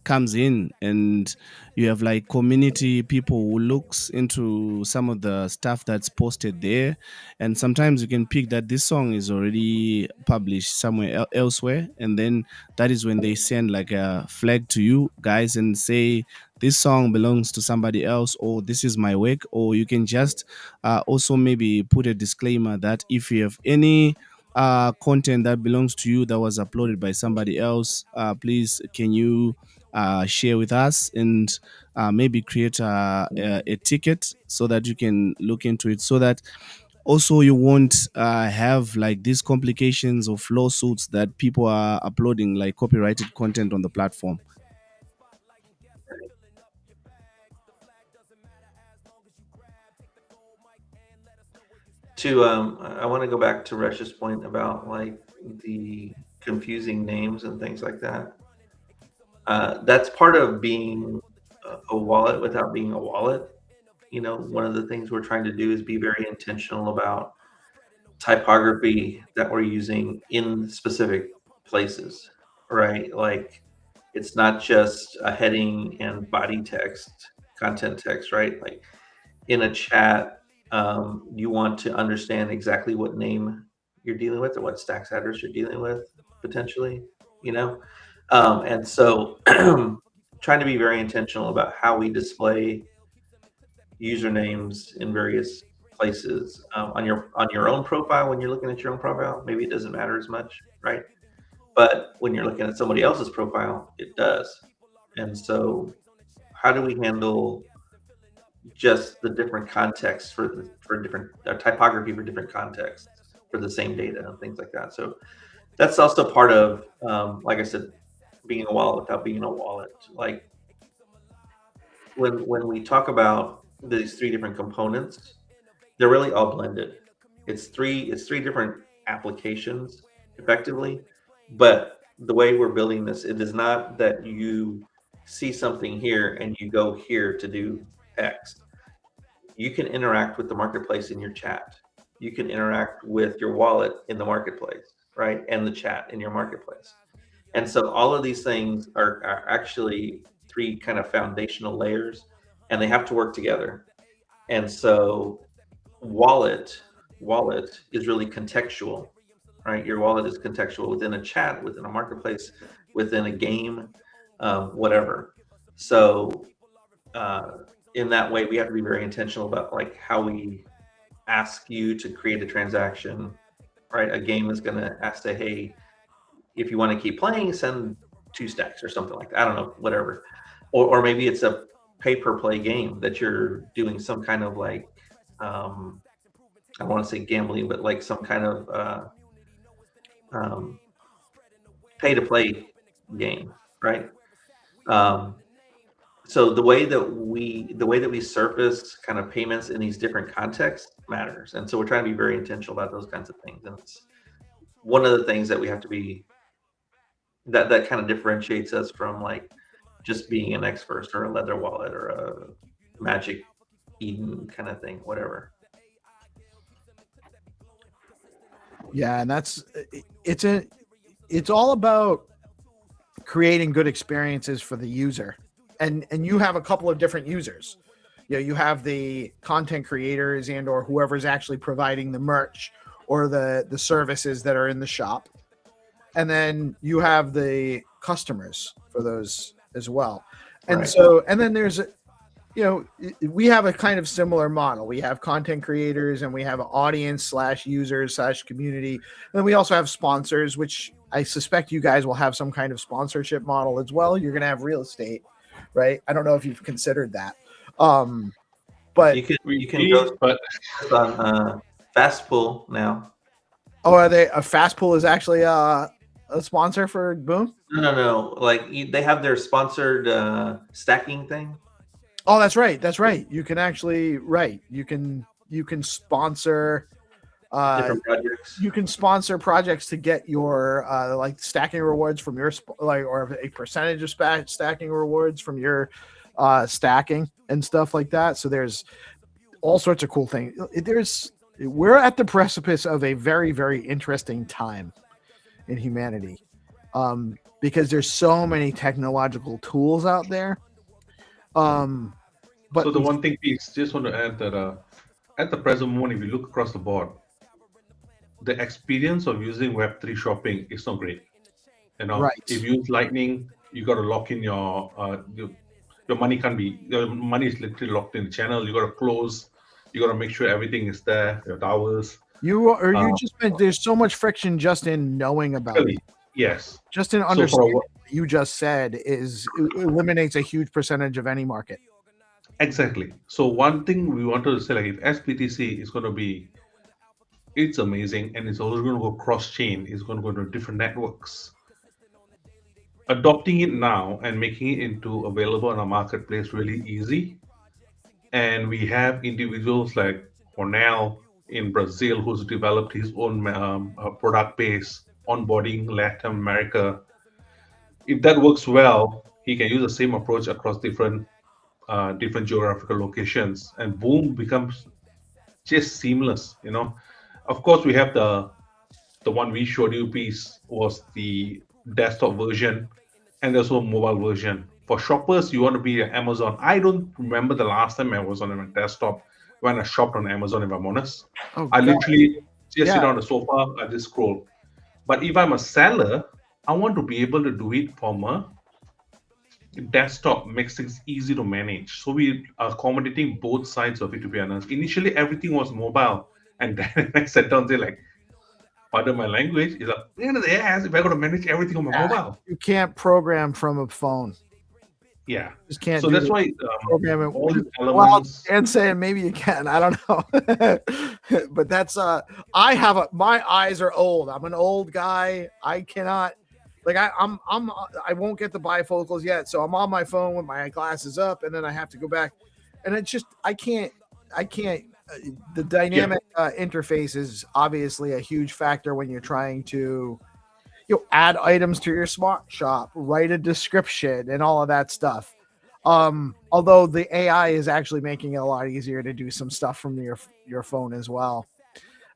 comes in, and you have like community people who looks into some of the stuff that's posted there, and sometimes you can pick that this song is already published somewhere elsewhere, and then that is when they send like a flag to you guys and say this song belongs to somebody else, or this is my work. Or you can just also maybe put a disclaimer that if you have any content that belongs to you that was uploaded by somebody else, please can you share with us, and maybe create a ticket so that you can look into it, so that also you won't have like these complications of lawsuits that people are uploading like copyrighted content on the platform. I want to go back to Resh's point about like the confusing names and things like that. That's part of being a wallet without being a wallet. One of the things we're trying to do is be very intentional about typography that we're using in specific places, right? Like it's not just a heading and body text, content text, right? Like in a chat, you want to understand exactly what name you're dealing with or what stacks address you're dealing with potentially, and so trying to be very intentional about how we display usernames in various places on your own profile. When you're looking at your own profile, maybe it doesn't matter as much, right? But when you're looking at somebody else's profile, it does. And so how do we handle just the different contexts for different typography for different contexts for the same data and things like that? So that's also part of like I said, being a wallet without being a wallet. Like when we talk about these three different components, they're really all blended. It's three different applications effectively, but the way we're building this, it is not that you see something here and you go here to do X. You can interact with the marketplace in your chat. You can interact with your wallet in the marketplace, right? And the chat in your marketplace. And so all of these things are actually three kind of foundational layers, and they have to work together. And so wallet is really contextual. right? Your wallet is contextual within a chat, within a marketplace, within a game, whatever. So in that way, we have to be very intentional about like how we ask you to create a transaction, right? A game is going to ask, say, hey, if you want to keep playing, send 2 stacks or something like that. I don't know, whatever. Or maybe it's a pay per play game that you're doing some kind of like, I don't want to say gambling, but like some kind of pay to play game, right? So the way that we surface kind of payments in these different contexts matters, and so we're trying to be very intentional about those kinds of things. And it's one of the things that we have to be that kind of differentiates us from like just being an X first or a Leather Wallet or a Magic Eden kind of thing, whatever. Yeah, and it's all about creating good experiences for the user. And you have a couple of different users. You have the content creators and or whoever's actually providing the merch or the services that are in the shop. And then you have the customers for those as well. And Right. so, and then there's, we have a kind of similar model. We have content creators and we have audience / users / community. And then we also have sponsors, which I suspect you guys will have some kind of sponsorship model as well. You're going to have real estate, right? I don't know if you've considered that. But you can go but on Fastpool now. oh, are they a Fastpool is actually a sponsor for Boom? No. Like they have their sponsored stacking thing. Oh, that's right. That's right. You can actually You can sponsor Different projects. you can sponsor projects to get your like stacking rewards from your or a percentage of stacking rewards from your stacking and stuff like that. So there's all sorts of cool things. We're at the precipice of a very, very interesting time in humanity, because there's so many technological tools out there. But so the one thing, please, just want to add that at the present moment, if you look across the board, the experience of using Web3 shopping is not great. Right. If you use Lightning, you got to lock in your money your money is literally locked in the channel. You got to close. You got to make sure everything is there. Your towers. There's so much friction just in knowing about Really, it. yes. Just in understanding what you just said eliminates a huge percentage of any market. Exactly. So one thing we wanted to say, like if SBTC is going to be, it's amazing, and it's also going to go cross-chain. It's going to go to different networks. Adopting it now and making it into available on a marketplace really easy. And we have individuals like Hornell in Brazil who's developed his own product base onboarding Latin America. If that works well, he can use the same approach across different geographical locations, and Boom becomes just seamless. Of course, we have the one we showed you piece was the desktop version, and there's also a mobile version. For shoppers, you want to be at Amazon. I don't remember the last time I was on a desktop when I shopped on Amazon, if I'm honest. I literally just sit on the sofa, I just scroll. But if I'm a seller, I want to be able to do it from a desktop, makes things easy to manage. So we are accommodating both sides of it, to be honest. Initially, everything was mobile. And then I sat down there like, pardon my language, is like, pain in the ass if I got to manage everything on my mobile. You can't program from a phone. Yeah. Just can't. So that's why programming. all the elements. And saying maybe you can. I don't know. But that's my eyes are old. I'm an old guy. I cannot. Like I won't get the bifocals yet, so I'm on my phone with my glasses up, and then I have to go back, and it's just I can't. The dynamic interface is obviously a huge factor when you're trying to, add items to your smart shop, write a description, and all of that stuff. Although the AI is actually making it a lot easier to do some stuff from your phone as well.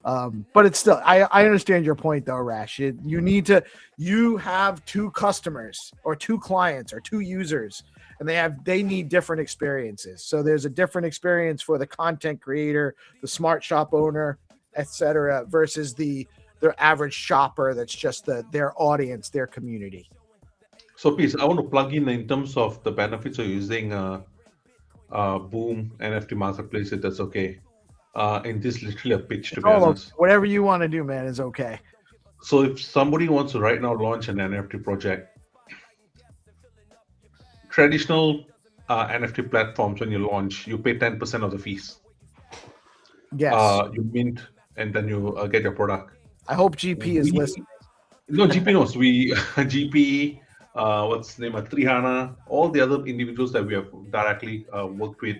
But it's still, I understand your point though, Rash. You have 2 customers or 2 clients or 2 users, and they need different experiences. So there's a different experience for the content creator, the smart shop owner, etc., versus the average shopper that's just their audience, their community. So please, I want to plug in terms of the benefits of using Boom NFT Marketplace, if that's okay. And this is literally a pitch, to be honest. Whatever you want to do, man, is okay. So if somebody wants to right now launch an NFT project, traditional NFT platforms, when you launch, you pay 10% of the fees. Yes. You mint and then you get your product. I hope GP is listening. No, GP knows. We GP, what's the name? Trihana, all the other individuals that we have directly worked with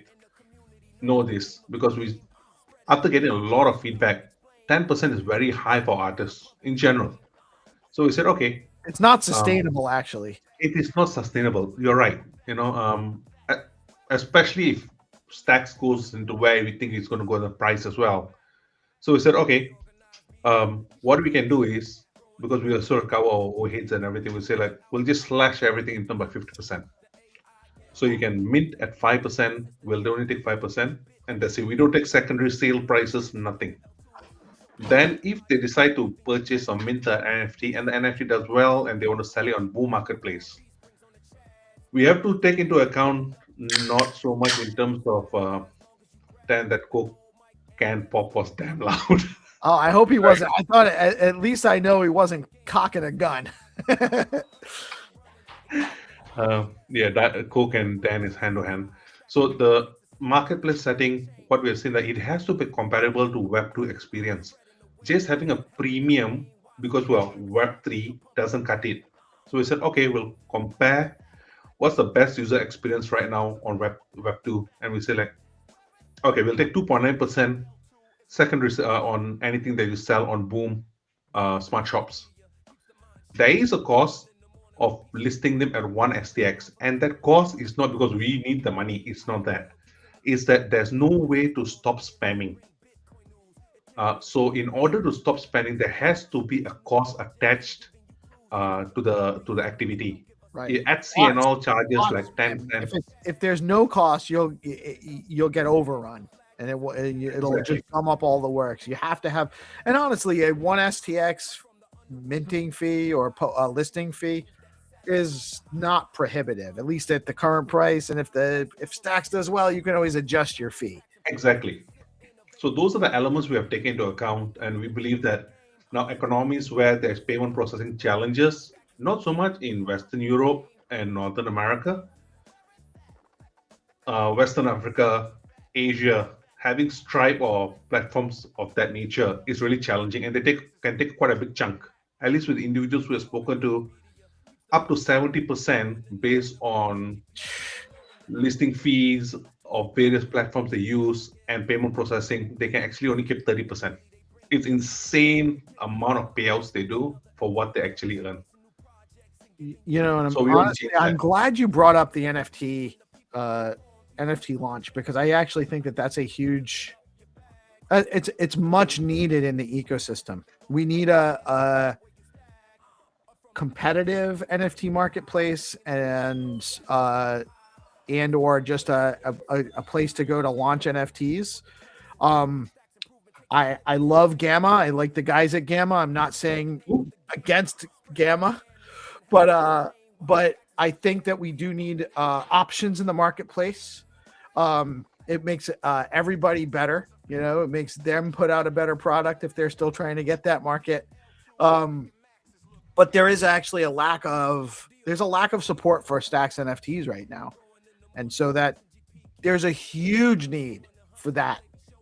know this, because we, after getting a lot of feedback, 10% is very high for artists in general. So we said, okay, it's not sustainable. Actually, it is not sustainable. You're right. Especially if Stacks goes into where we think it's going to go the price as well. So we said, okay, what we can do is, because we also cover our overheads and everything, we say like, we'll just slash everything in terms by 50%. So you can mint at 5%, we'll only take 5%, and that's it. We don't take secondary sale prices, nothing. Then if they decide to purchase or mint an NFT and the NFT does well and they want to sell it on Boom Marketplace, we have to take into account not so much in terms of then that Coke can pop was damn loud. Oh, I hope he wasn't. I thought at least I know he wasn't cocking a gun. Yeah, that Coke and Dan is hand to hand. So the marketplace setting, what we're seeing, that it has to be comparable to Web2 experience. Just having a premium, because well, Web3 doesn't cut it. So we said, okay, we'll compare what's the best user experience right now on Web2, and we say like, okay, we'll take 2.9% secondary on anything that you sell on Boom smart shops. There is a cost of listing them at 1 STX, and that cost is not because we need the money. It's not that. It's that there's no way to stop spamming. So in order to stop spamming, there has to be a cost attached to the activity. Right. At CNL charges like 10 cents. If there's no cost, you'll get overrun, and it'll Exactly. just sum up all the works. You have to have, and honestly, a 1 STX minting fee or listing fee is not prohibitive, at least at the current price. And if Stacks does well, you can always adjust your fee. Exactly. So those are the elements we have taken into account, and we believe that now economies where there's payment processing challenges, not so much in Western Europe and Northern America, Western Africa, Asia, having Stripe or platforms of that nature is really challenging, and they can take quite a big chunk. At least with individuals we have spoken to, up to 70% based on listing fees of various platforms they use and payment processing, they can actually only keep 30%. It's insane amount of payouts they do for what they actually earn. You know, and So I'm glad you brought up the NFT launch, because I actually think that's a huge. It's much needed in the ecosystem. We need a competitive NFT marketplace and or just a place to go to launch NFTs. I love Gamma. I like the guys at Gamma. I'm not saying against Gamma, but I think that we do need options in the marketplace. It makes everybody better. You know, it makes them put out a better product if they're still trying to get that market. But there is actually a lack of support for Stacks NFTs right now. And so that there's a huge need for that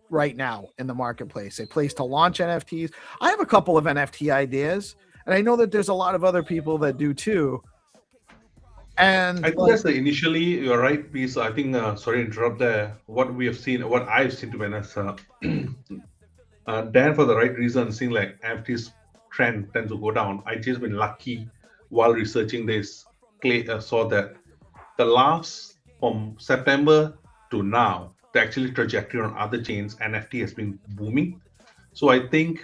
right now in the marketplace, a place to launch NFTs. I have a couple of NFT ideas, and I know that there's a lot of other people that do too. And I think that's initially, you're right, piece. I think, sorry to interrupt there. What we have seen, what I've seen to be honest, Dan, for the right reason, seeing like NFTs trend tends to go down. I just been lucky while researching this, saw that the last from September to now, the actually trajectory on other chains, NFT has been booming. So I think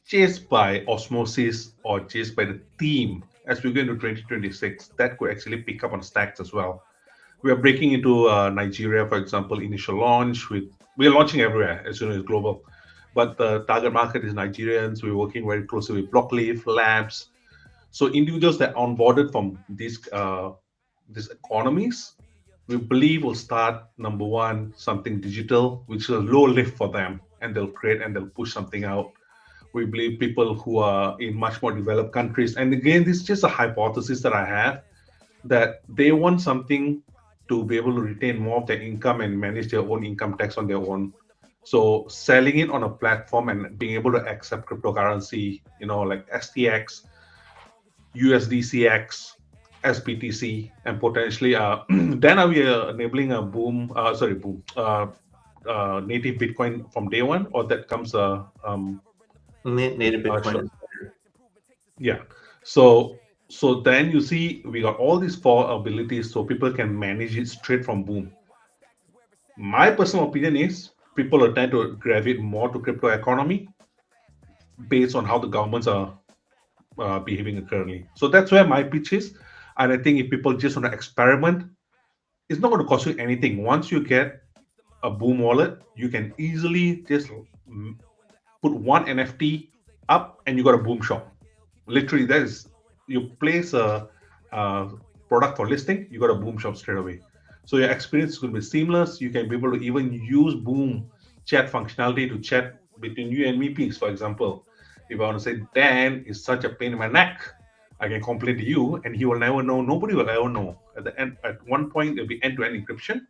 just by osmosis or just by the theme, as we go into 2026, that could actually pick up on Stacks as well. We are breaking into Nigeria, for example, initial launch. We are launching everywhere, as you know, it's global. but the target market is Nigerians. We're working very closely with Blockleaf Labs. So individuals that onboarded from these economies, we believe will start number one something digital, which is a low lift for them, and they'll create and they'll push something out. We believe people who are in much more developed countries, and again, this is just a hypothesis that I have, that they want something to be able to retain more of their income and manage their own income tax on their own. So selling it on a platform and being able to accept cryptocurrency, like STX, USDCX, SBTC, and potentially then are we enabling a native Bitcoin from day one, or that comes Native Bitcoin. Yeah. So then you see we got all these four abilities, so people can manage it straight from Boom. My personal opinion is people are tend to gravitate more to crypto economy based on how the governments are behaving currently. So that's where my pitch is. And I think if people just want to experiment, it's not going to cost you anything. Once you get a Boom wallet, you can easily just put one NFT up and you got a Boom shop. Literally, that is, you place a product for listing, you got a Boom shop straight away. So your experience is going to be seamless. You can be able to even use Boom chat functionality to chat between you and me, peeps. For example, if I want to say Dan is such a pain in my neck, I can complain to you, and he will never know. Nobody will ever know. At the end, at one point, it'll be end-to-end encryption.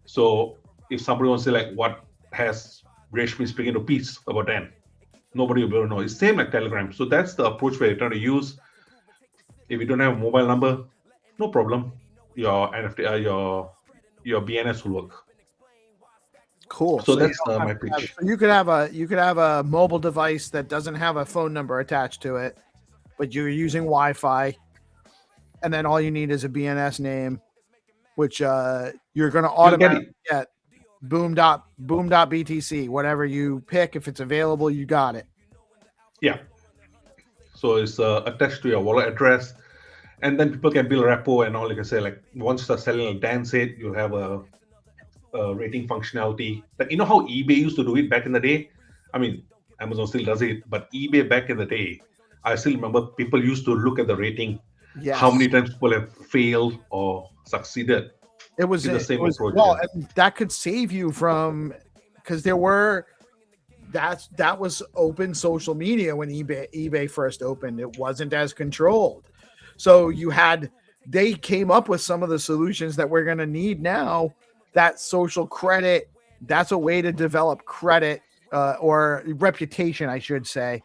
So if somebody wants to say like, what has Reshmi speaking to Peace about Dan? Nobody will ever know. It's same like Telegram. So that's the approach we're trying to use. If you don't have a mobile number, no problem. Your NFT, your BNS will work. Cool. So that's my pitch. So you could have a mobile device that doesn't have a phone number attached to it, but you're using Wi-Fi, and then all you need is a BNS name, which you're going to automatically get boom.btc, whatever you pick. If it's available, you got it. Yeah. So it's attached to your wallet address, and then people can build repo and all. You can say like, once you start selling, like Dan said, you'll have a rating functionality. Like, you know how eBay used to do it back in the day? I mean, Amazon still does it, but eBay back in the day, I still remember people used to look at the rating. Yes. How many times people have failed or succeeded. It was the same approach. Well, and that could save you from, because that was open social media when eBay first opened. It wasn't as controlled. So they came up with some of the solutions that we're going to need now. That social credit, that's a way to develop credit or reputation, I should say.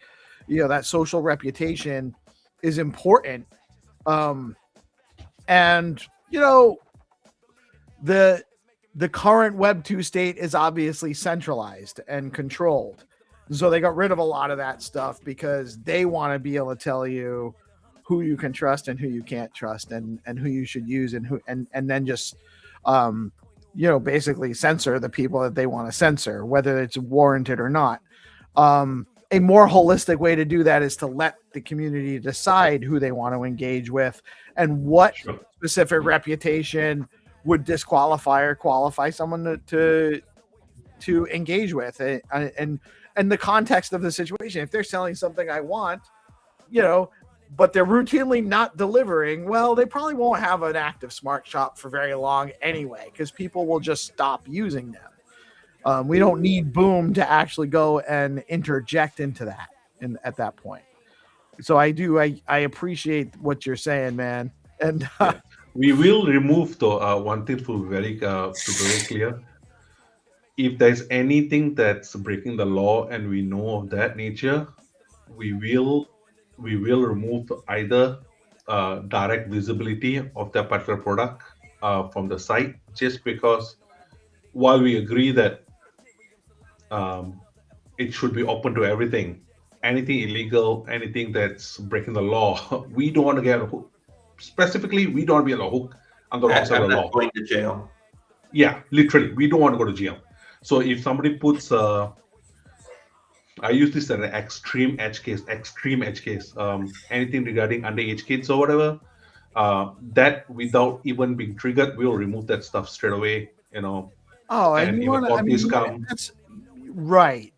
That social reputation is important. And the current Web 2 state is obviously centralized and controlled. So they got rid of a lot of that stuff because they want to be able to tell you who you can trust and who you can't trust, and who you should use, and then just basically censor the people that they want to censor, whether it's warranted or not. A more holistic way to do that is to let the community decide who they want to engage with and what specific reputation would disqualify or qualify someone to engage with it, and the context of the situation. If they're selling something I want, but they're routinely not delivering, well, they probably won't have an active smart shop for very long anyway, because people will just stop using them. We don't need Boom to actually go and interject into that at that point. So I appreciate what you're saying, man. And we will remove one thing to be very clear. If there's anything that's breaking the law and we know of that nature, we will remove either direct visibility of that particular product from the site, just because while we agree that it should be open to everything, anything illegal, anything that's breaking the law, we don't want to get a hook. Specifically, we don't want to be on a hook on the wrong side of the law. Going to jail. Yeah, literally, we don't want to go to jail. So if somebody puts, I use this as an extreme edge case, anything regarding underage kids or whatever, that without even being triggered, we'll remove that stuff straight away. Oh, and that's right.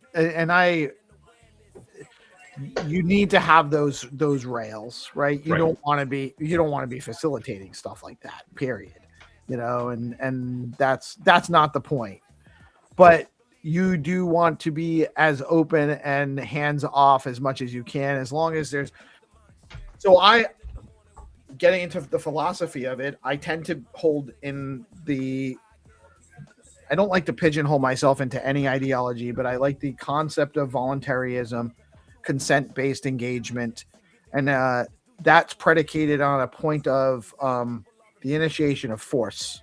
you need to have those rails, right? You Right. don't want to be facilitating stuff like that, period. And that's not the point. But you do want to be as open and hands off as much as you can, as long as there's. So getting into the philosophy of it, I tend to hold in the. I don't like to pigeonhole myself into any ideology, but I like the concept of voluntarism, consent-based engagement, and that's predicated on a point of the initiation of force.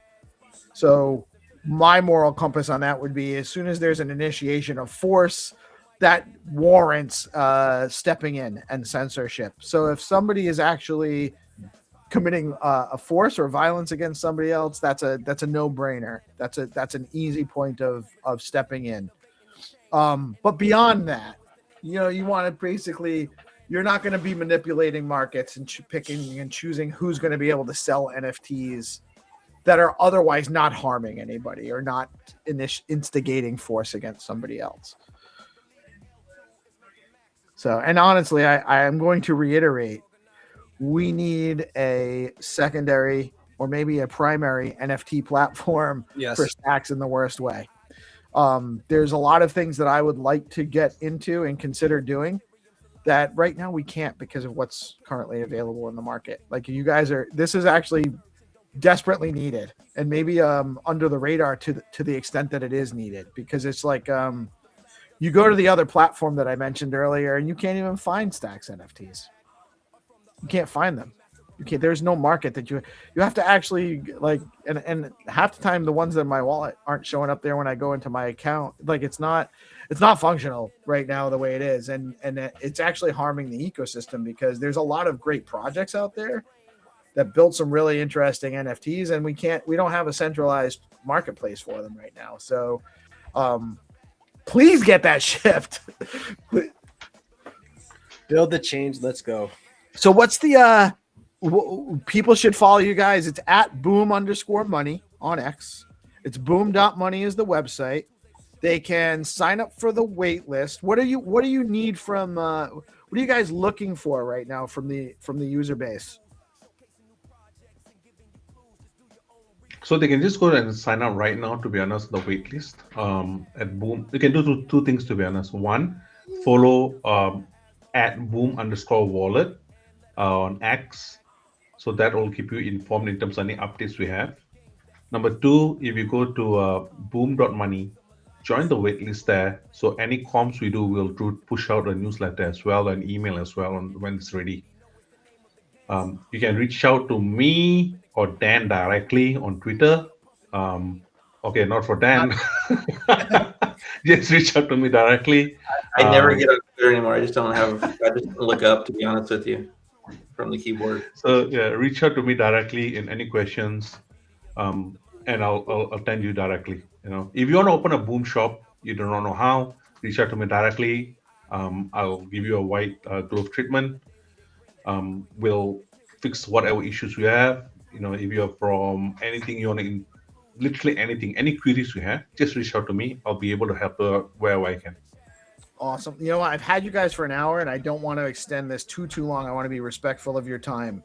So my moral compass on that would be, as soon as there's an initiation of force, that warrants stepping in and censorship. So if somebody is actually committing a force or violence against somebody else, that's a no-brainer. That's an easy point of stepping in. But beyond that, you want to basically, you're not going to be manipulating markets and picking and choosing who's going to be able to sell NFTs that are otherwise not harming anybody or not instigating force against somebody else. So, and honestly, I am going to reiterate, we need a secondary or maybe a primary NFT platform for stacks in the worst way. There's a lot of things that I would like to get into and consider doing that right now we can't because of what's currently available in the market. Like, this is actually desperately needed, and maybe under the radar to the extent that it is needed, because it's like you go to the other platform that I mentioned earlier and you can't even find stacks NFTs. You can't find them. There's no market that you have to actually like, and half the time the ones that in my wallet aren't showing up there when I go into my account. Like, it's not functional right now the way it is, and it's actually harming the ecosystem, because there's a lot of great projects out there that built some really interesting NFTs, and we don't have a centralized marketplace for them right now. So please get that shipped. Build the change. Let's go. So what's the people should follow you guys? It's at boom_money on X. It's boom.money is the website. They can sign up for the wait list. What do you need from what are you guys looking for right now from the user base? So they can just go and sign up right now, to be honest, the wait list at Boom. You can do two things, to be honest. One, follow at boom_wallet on X. So that will keep you informed in terms of any updates we have. Number two, if you go to boom.money, join the waitlist there. So any comms we do, we'll push out a newsletter as well, and email as well when it's ready. You can reach out to me or Dan directly on Twitter. Okay, not for Dan. Just reach out to me directly. I never get on Twitter anymore. I just don't look up, to be honest with you, from the keyboard. So yeah, reach out to me directly in any questions, and I'll attend you directly. If you want to open a Boom shop, you do not know how, reach out to me directly. I'll give you a white glove treatment. We'll fix whatever issues you have. If you're from anything you want to, literally anything, any queries you have, just reach out to me. I'll be able to help wherever I can. Awesome. I've had you guys for an hour, and I don't want to extend this too long. I want to be respectful of your time.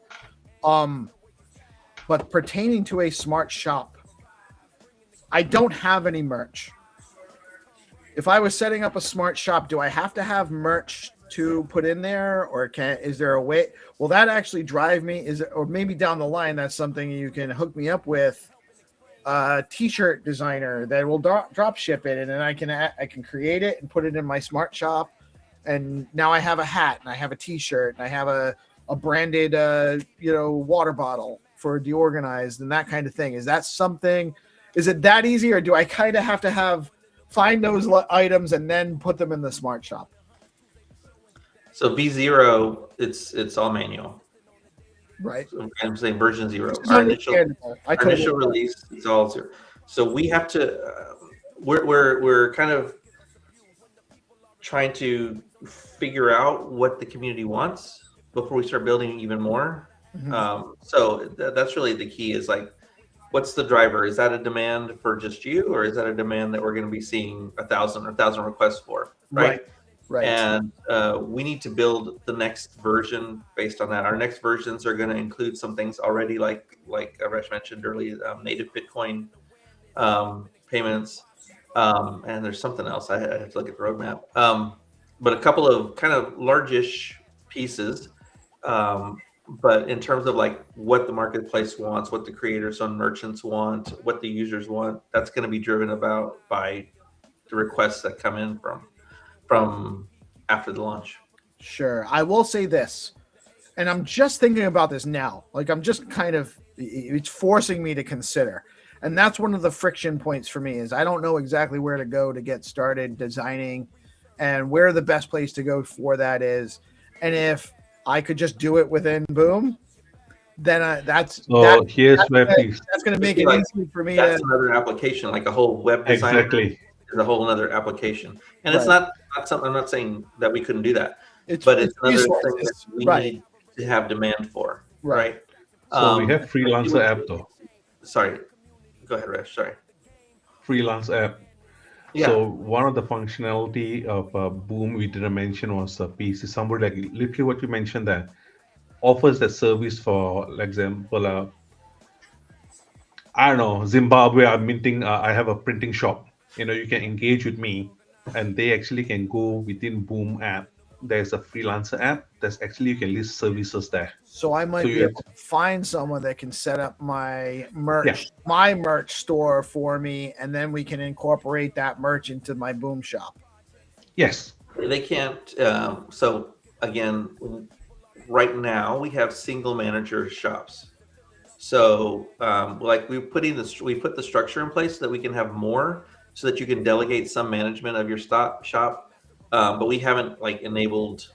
But pertaining to a smart shop, I don't have any merch. If I was setting up a smart shop, do I have to have merch to put in there, or is there a way? Will that actually drive me? Or maybe down the line, that's something you can hook me up with a t-shirt designer that will drop ship it, and then I can create it and put it in my smart shop, and now I have a hat and I have a t-shirt and I have a branded water bottle for DeOrganized and that kind of thing. Is that something? Is it that easy, or do I kind of have to find those items and then put them in the smart shop? So V0, it's all manual. Right. So I'm saying version 0. It's Our initial totally release, it's all 0. So we have to. We're kind of trying to figure out what the community wants before we start building even more. Mm-hmm. So that's really the key. Is like, what's the driver? Is that a demand for just you, or is that a demand that we're going to be seeing 1,000 requests for? Right. And we need to build the next version based on that. Our next versions are going to include some things already, like Resh mentioned earlier, native Bitcoin payments, and there's something else. I have to look at the roadmap. But a couple of kind of largish pieces. But in terms of like what the marketplace wants, what the creators and merchants want, what the users want, that's going to be driven about by the requests that come in from after the launch. Sure. I will say this, and I'm just thinking about this now. Like I'm just kind of, it's forcing me to consider. And that's one of the friction points for me is I don't know exactly where to go to get started designing and where the best place to go for that is. And if I could just do it within Boom, then that's going to make it easy for me. That's another application, like a whole web design. Exactly. Is a whole other application, and it's not something. I'm not saying that we couldn't do that, but it's another thing that we need to have demand for, right? So we have freelancer app though. Sorry, go ahead, Resh. Sorry. Freelance app. Yeah. So one of the functionality of Boom we didn't mention was the PC. Somebody like literally what you mentioned there offers that service for example, I don't know, Zimbabwe. I'm minting. I have a printing shop. You can engage with me, and they actually can go within Boom app. There's a freelancer app that's actually you can list services there. So I might be able to find someone that can set up my merch store for me, and then we can incorporate that merch into my Boom shop. Yes. They can't. So again, right now we have single manager shops. So like we put the structure in place so that we can have more, so that you can delegate some management of your shop. But we haven't like enabled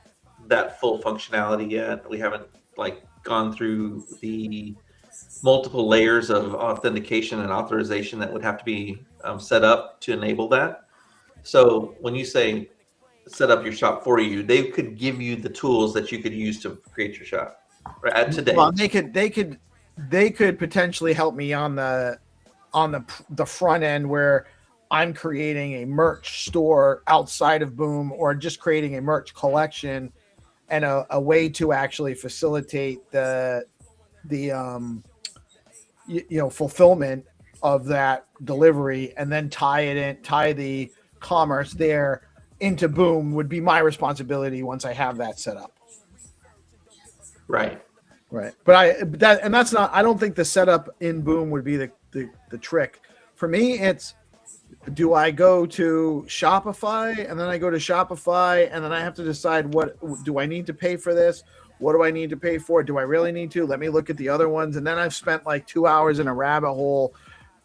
that full functionality yet. We haven't like gone through the multiple layers of authentication and authorization that would have to be set up to enable that. So when you say set up your shop for you, they could give you the tools that you could use to create your shop right today. Well, they could potentially help me on the front end where I'm creating a merch store outside of Boom, or just creating a merch collection, and a way to actually facilitate the fulfillment of that delivery, and then tie the commerce there into Boom would be my responsibility once I have that set up. Right. But I don't think the setup in Boom would be the trick. For me, it's, do I go to Shopify, and then I go to Shopify, and then I have to decide, what do I need to pay for this? What do I need to pay for? Do I really need to? Let me look at the other ones. And then I've spent like 2 hours in a rabbit hole,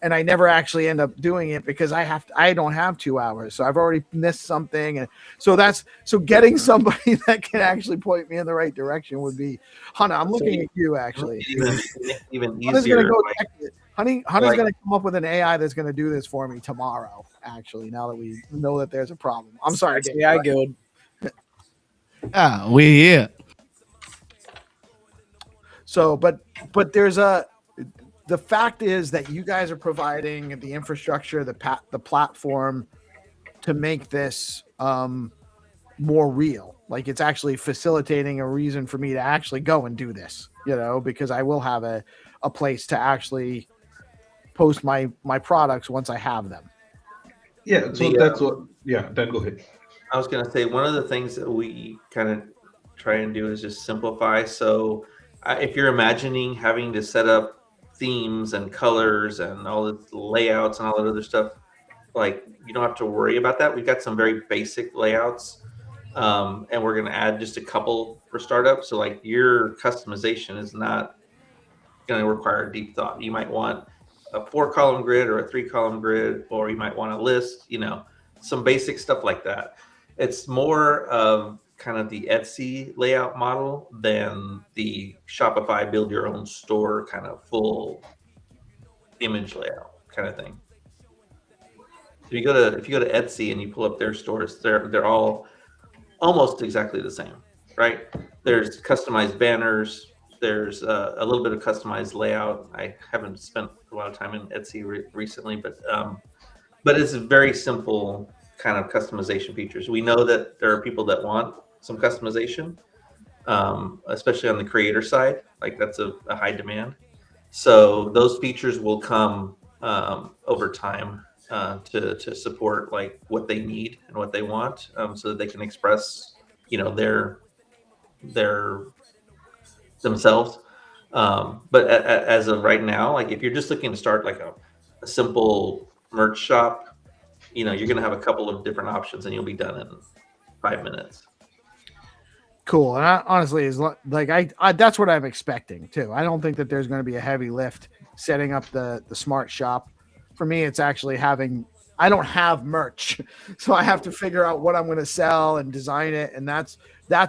and I never actually end up doing it because I don't have 2 hours. So I've already missed something. And so getting somebody that can actually point me in the right direction would be Hannah. I'm looking at you actually. Even Hunter's easier. Hunter's going to come up with an AI that's going to do this for me tomorrow. Actually, now that we know that there's a problem. I'm sorry. AI Guild. We're here. So, but there's the fact is that you guys are providing the infrastructure, the platform to make this more real. Like it's actually facilitating a reason for me to actually go and do this, because I will have a place to actually post my products once I have them. Yeah. So that's what. Yeah. Then go ahead. I was going to say, one of the things that we kind of try and do is just simplify. So if you're imagining having to set up themes and colors and all the layouts and all that other stuff, like you don't have to worry about that. We've got some very basic layouts, and we're going to add just a couple for startup. So like your customization is not going to require deep thought. You might want a 4-column grid or a 3-column grid, or you might want a list, some basic stuff like that. It's more of kind of the Etsy layout model than the Shopify build your own store kind of full image layout kind of thing. If you go to Etsy and you pull up their stores, they're all almost exactly the same, right? There's customized banners, There's a little bit of customized layout. I haven't spent a lot of time in Etsy recently, but it's a very simple kind of customization features. We know that there are people that want some customization, especially on the creator side. Like that's a high demand. So those features will come over time to support like what they need and what they want, so that they can express, their themselves. But as of right now, like if you're just looking to start like a simple merch shop, you're going to have a couple of different options and you'll be done in 5 minutes. Cool. And honestly, is like I that's what I'm expecting too. I don't think that there's going to be a heavy lift setting up the smart shop. For me, it's actually I don't have merch, so I have to figure out what I'm going to sell and design it, and that's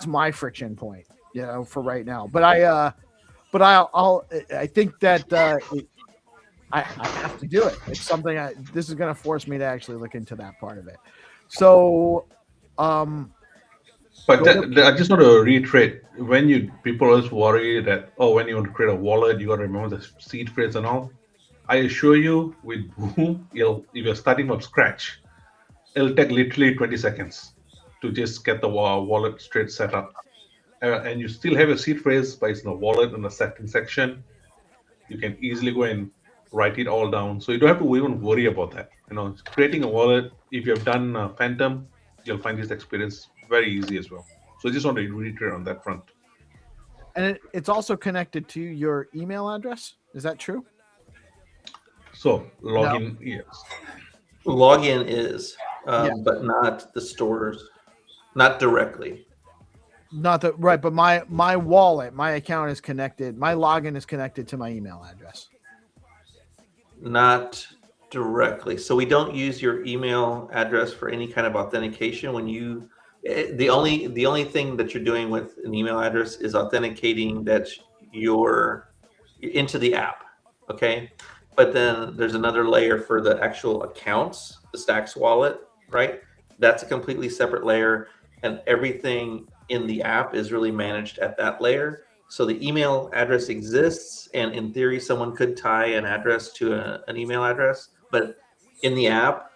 my friction point, for right now. But I think that I have to do it. It's something this is going to force me to actually look into that part of it. So, But I just want to reiterate, when people always worry that, when you want to create a wallet, you got to remember the seed phrase and all. I assure you, with Boom, if you're starting from scratch, it'll take literally 20 seconds to just get the wallet straight set up. And you still have a seed phrase, but it's in the wallet in the setting section. You can easily go and write it all down. So you don't have to even worry about that. Creating a wallet, if you have done Phantom, you'll find this experience very easy as well. So I just want to reiterate on that front. And it's also connected to your email address. Is that true? So login, yes. Login is, but not the stores, not directly. Not that right, but my wallet, my account is connected. My login is connected to my email address. Not directly. So we don't use your email address for any kind of authentication. The only thing that you're doing with an email address is authenticating that you're into the app. Okay. But then there's another layer for the actual accounts, the Stacks wallet, right? That's a completely separate layer, and everything in the app is really managed at that layer. So the email address exists, and in theory, someone could tie an address to an email address, but in the app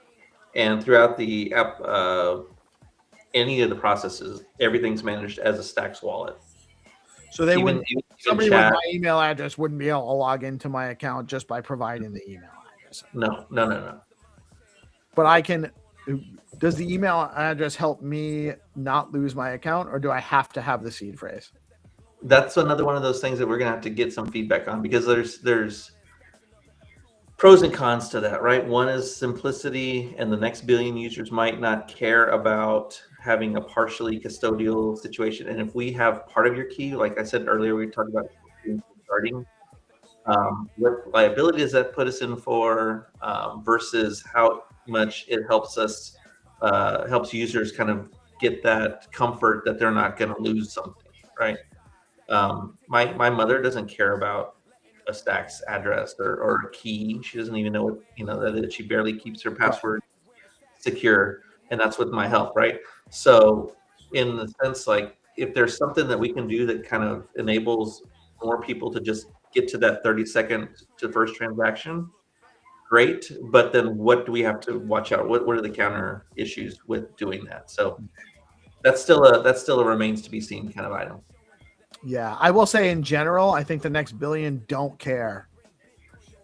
and throughout the app, any of the processes, everything's managed as a Stacks wallet. So they wouldn't. Somebody with my email address wouldn't be able to log into my account just by providing the email address. No. But I can. Does the email address help me not lose my account, or do I have to have the seed phrase? That's another one of those things that we're gonna have to get some feedback on, because there's pros and cons to that, right? One is simplicity, and the next billion users might not care about having a partially custodial situation. And if we have part of your key, like I said earlier, we talked about starting, what liability does that put us in for, versus how much it helps us, helps users kind of get that comfort that they're not going to lose something, right? My mother doesn't care about a Stacks address or a key. She doesn't even know what, that she barely keeps her password secure, and that's with my help, right? So in the sense, like, if there's something that we can do that kind of enables more people to just get to that 30-second to first transaction, great. But then what do we have to watch out? What are the counter issues with doing that? So that's still a remains to be seen kind of item. Yeah, I will say in general, I think the next billion don't care.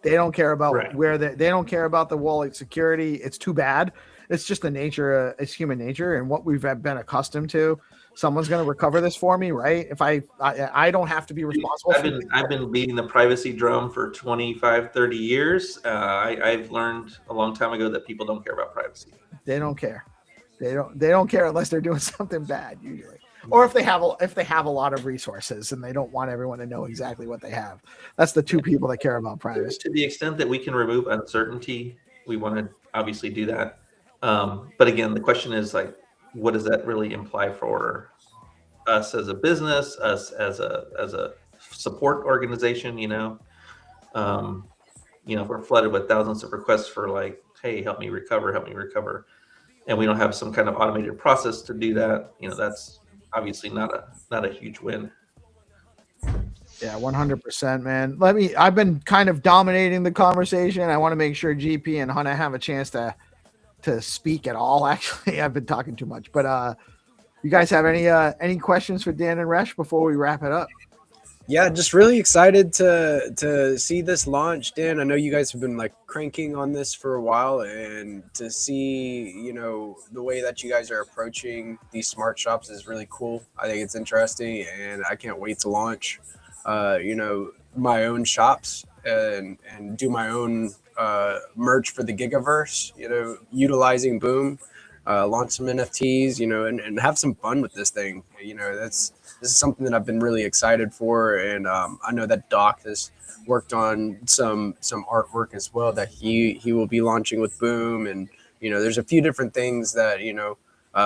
They don't care about where they don't care about the wallet security. It's too bad. It's just the nature. It's human nature, and what we've been accustomed to. Someone's going to recover this for me, right? If I don't have to be responsible. I've been beating the privacy drum for 25, 30 years. I've learned a long time ago that people don't care about privacy. They don't care. They don't care unless they're doing something bad usually. Or if they have a lot of resources and they don't want everyone to know exactly what they have. That's the two people that care about privacy. To the extent that we can remove uncertainty, we want to obviously do that. But again, the question is, like, what does that really imply for us as a business, us as a support organization? If we're flooded with thousands of requests for, like, hey, help me recover, and we don't have some kind of automated process to do that, that's obviously not a huge win. Yeah, 100%, man. I've been kind of dominating the conversation. I want to make sure GP and Hunter have a chance to speak at all. Actually, I've been talking too much, but you guys have any questions for Dan and Resh before we wrap it up? Yeah, just really excited to see this launch, Dan. I know you guys have been like cranking on this for a while, and to see the way that you guys are approaching these smart shops is really cool. I think it's interesting, and I can't wait to launch, my own shops and do my own merch for the Gigaverse. Utilizing Boom, launch some NFTs, and have some fun with this thing. This is something that I've been really excited for, and I know that Doc has worked on some artwork as well that he will be launching with Boom, and there's a few different things that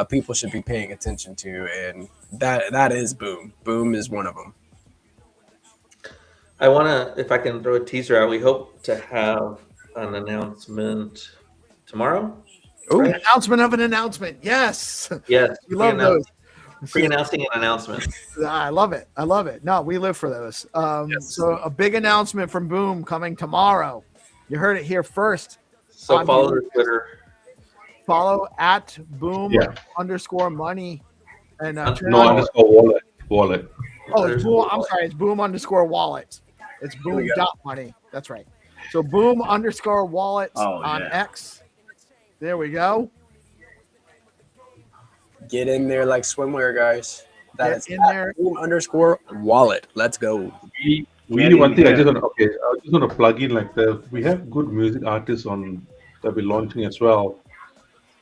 people should be paying attention to, and that is Boom. Boom is one of them. I want to, if I can throw a teaser out, we hope to have an announcement tomorrow. Oh, Right? Announcement of an announcement. Yes. Yes, We love those. pre-announcing an announcement. I love it. I love it. No, we live for those. Yes. So a big announcement from Boom coming tomorrow. You heard it here first. So follow the Twitter. Follow at boom Yeah. _money. And No, No underscore wallet. oh, it's boom. I'm sorry. It's boom _wallet. It's boom.money. That's right. So boom _wallet on X. There we go. get in there like swimwear, guys. That Get is in there. Boom _wallet. Let's go. We one thing I just want to plug in like we have good music artists on that we're launching as well.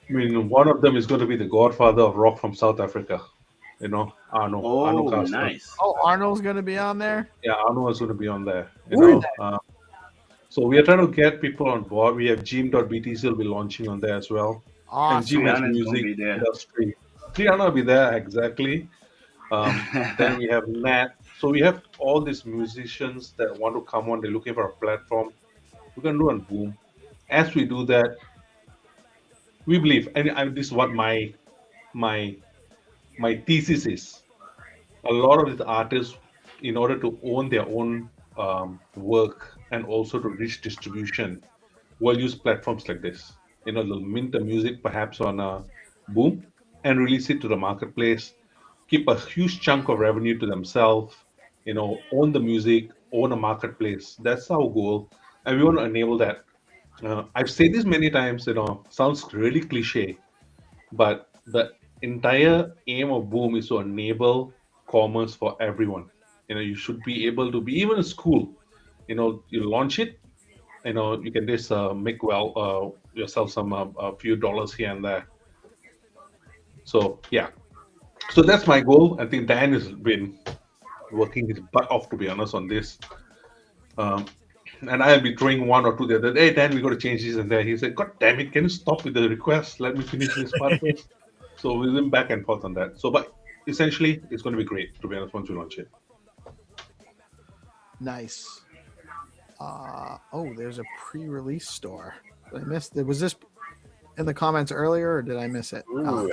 I mean, one of them is going to be the godfather of rock from South Africa. Arno. Arno Castro. Nice. Oh, Arnold's going to be on there. Yeah, Arno is going to be on there. Ooh. So we are trying to get people on board. We have Gym.btc will be launching on there as well. And Awesome. Gym has Triana's gonna music be there. industry. Triana will be there, exactly. Then we have Nat. So we have all these musicians that want to come on. They're looking for a platform. We're going to do on Boom. As we do that, we believe, and this is what my thesis is. A lot of these artists, in order to own their own work and also to reach distribution, will use platforms like this. They'll mint the music perhaps on Boom and release it to the marketplace, keep a huge chunk of revenue to themselves, own the music, own a marketplace. That's our goal, and we want to enable that. I've said this many times, sounds really cliche, but the entire aim of Boom is to enable commerce for everyone. You should be able to be, even in school, you launch it, you can just make yourself some a few dollars here and there. So yeah, so that's my goal. I think Dan has been working his butt off, to be honest, on this. And I'll be throwing one or two there. That, hey Dan, we got to change this and there. He said, "God damn it, can you stop with the request? Let me finish this part first." So we went back and forth on that. So, but essentially, it's going to be great, to be honest, once we launch it. Nice. There's a pre-release store. I missed it. Was this in the comments earlier, or did I miss it? Ooh,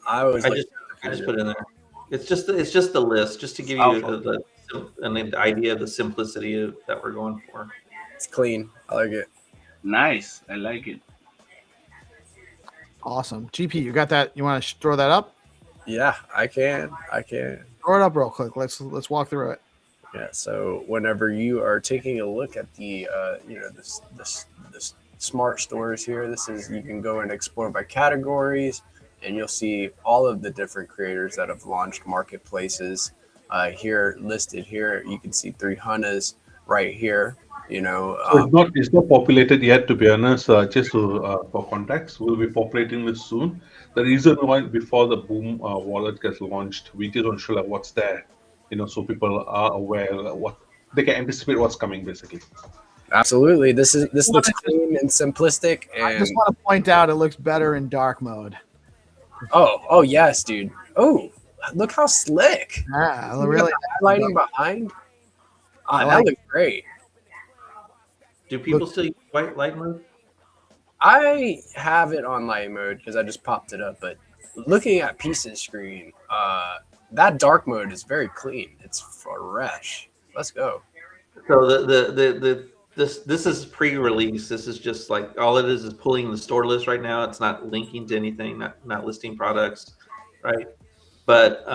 I was I like, just put it in there. It's just the list, just to give you an idea of the simplicity that we're going for. it's clean. I like it. Nice. I like it. Awesome. GP, you got that? You want to throw that up? Yeah, I can. Throw it up real quick. Let's walk through it. Yeah. So whenever you are taking a look at the this smart stores here, you can go and explore by categories, and you'll see all of the different creators that have launched marketplaces here listed here. You can see 3 Hunas right here. So it's not populated yet, to be honest. Just for context, we'll be populating this soon. The reason why before the Boom wallet gets launched, we just don't show what's there, so people are aware what they can anticipate what's coming, basically. Absolutely. This looks clean and simplistic. And I just want to point out it looks better in dark mode. oh yes, dude. Oh, look how slick. Yeah, really. Highlighting behind. I That like looks great. Do people still use white light mode? I have it on light mode because I just popped it up, but looking at Pieces screen, that dark mode is very clean. It's fresh. Let's go. So this is pre-release. This is just like all it is pulling the store list right now. It's not linking to anything, not listing products, right? But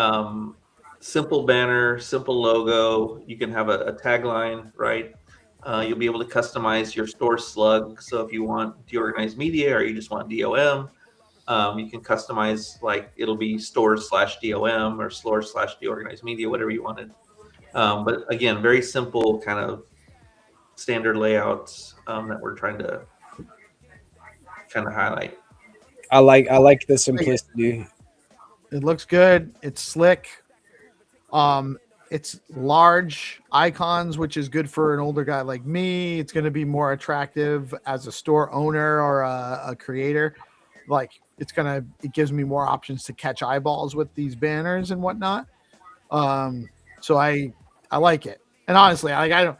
simple banner, simple logo. You can have a tagline, right? You'll be able to customize your store slug. So if you want DeOrganized Media or you just want DOM, you can customize, like it'll be stores/DOM or stores/DeOrganized Media, whatever you wanted. But again, very simple kind of standard layouts that we're trying to kind of highlight. I like the simplicity. It looks good. It's slick. It's large icons, which is good for an older guy like me. It's going to be more attractive as a store owner or a creator. Like it gives me more options to catch eyeballs with these banners and whatnot. So I like it. And honestly, I don't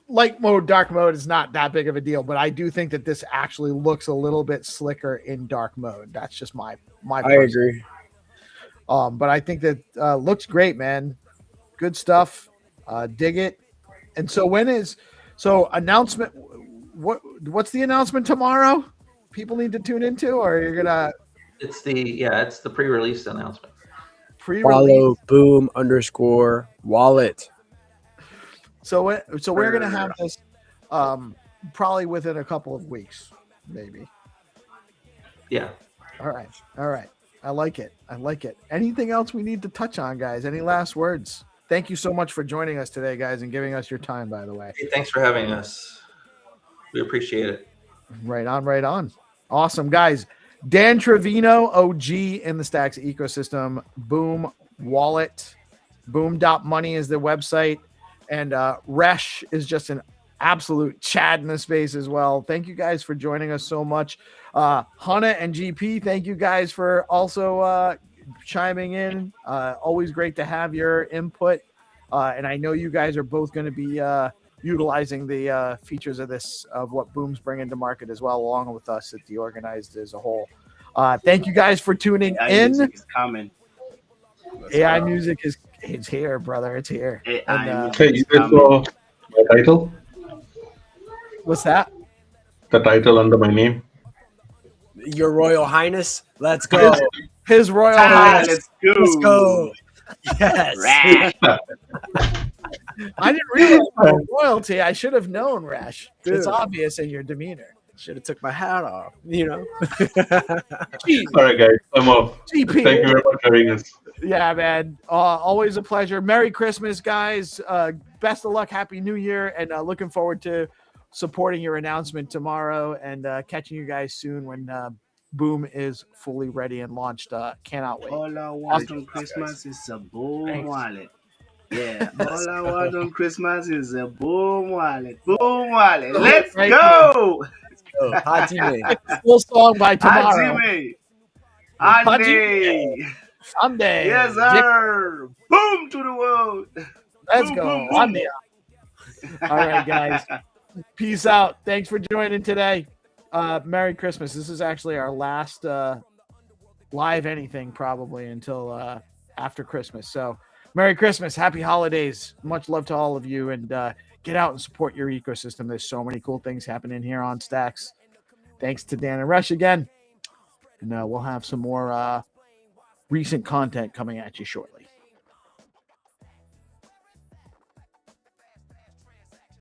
light mode, dark mode is not that big of a deal, but I do think that this actually looks a little bit slicker in dark mode. That's just my I agree. But I think that looks great, man. Good stuff. Dig it. And so announcement? What's the announcement tomorrow? People need to tune into, or you're gonna? It's the pre-release announcement. Follow boom_wallet. So we're gonna have this probably within a couple of weeks, maybe. Yeah. All right. I like it. Anything else we need to touch on, guys? Any last words? Thank you so much for joining us today, guys, and giving us your time, by the way. Hey, thanks for having us. We appreciate it. Right on. Awesome, guys. Dan Trevino, OG in the Stacks ecosystem. Boom Wallet. Boom.money is the website. And Resh is just an absolute Chad in the space as well. Thank you guys for joining us so much. Hannah and GP, thank you guys for also chiming in. Always great to have your input. And I know you guys are both going to be utilizing the features of what Boom's bringing to market as well, along with us at DeOrganized as a whole. Thank you guys for tuning in. Music is coming. AI music it's here, brother. It's here. Okay, you guys saw my title? What's that? The title under my name. Your Royal Highness. Let's go. His Royal Highness. Let's go. Yes. I didn't realize my royalty. I should have known, Rash. It's obvious in your demeanor. Should have took my hat off. All right, guys. I'm off. GP. Thank you very much for having us. Yeah, man. Always a pleasure. Merry Christmas, guys. Best of luck. Happy New Year. And looking forward to supporting your announcement tomorrow and catching you guys soon when Boom is fully ready and launched. Cannot wait. All I want on Christmas is a Boom wallet. Yeah. All I want on Christmas is a Boom wallet. Boom wallet. Let's go. Hajime. Full song by tomorrow. Hajime. Someday. Yes, sir. Boom to the world. Let's Boom, go. boom, boom. On the All right, guys. Peace out. Thanks for joining today. Merry Christmas. This is actually our last live anything probably until after Christmas. So Merry Christmas. Happy holidays. Much love to all of you. And get out and support your ecosystem. There's so many cool things happening here on Stacks. Thanks to Dan and Rush again. And we'll have some more recent content coming at you shortly.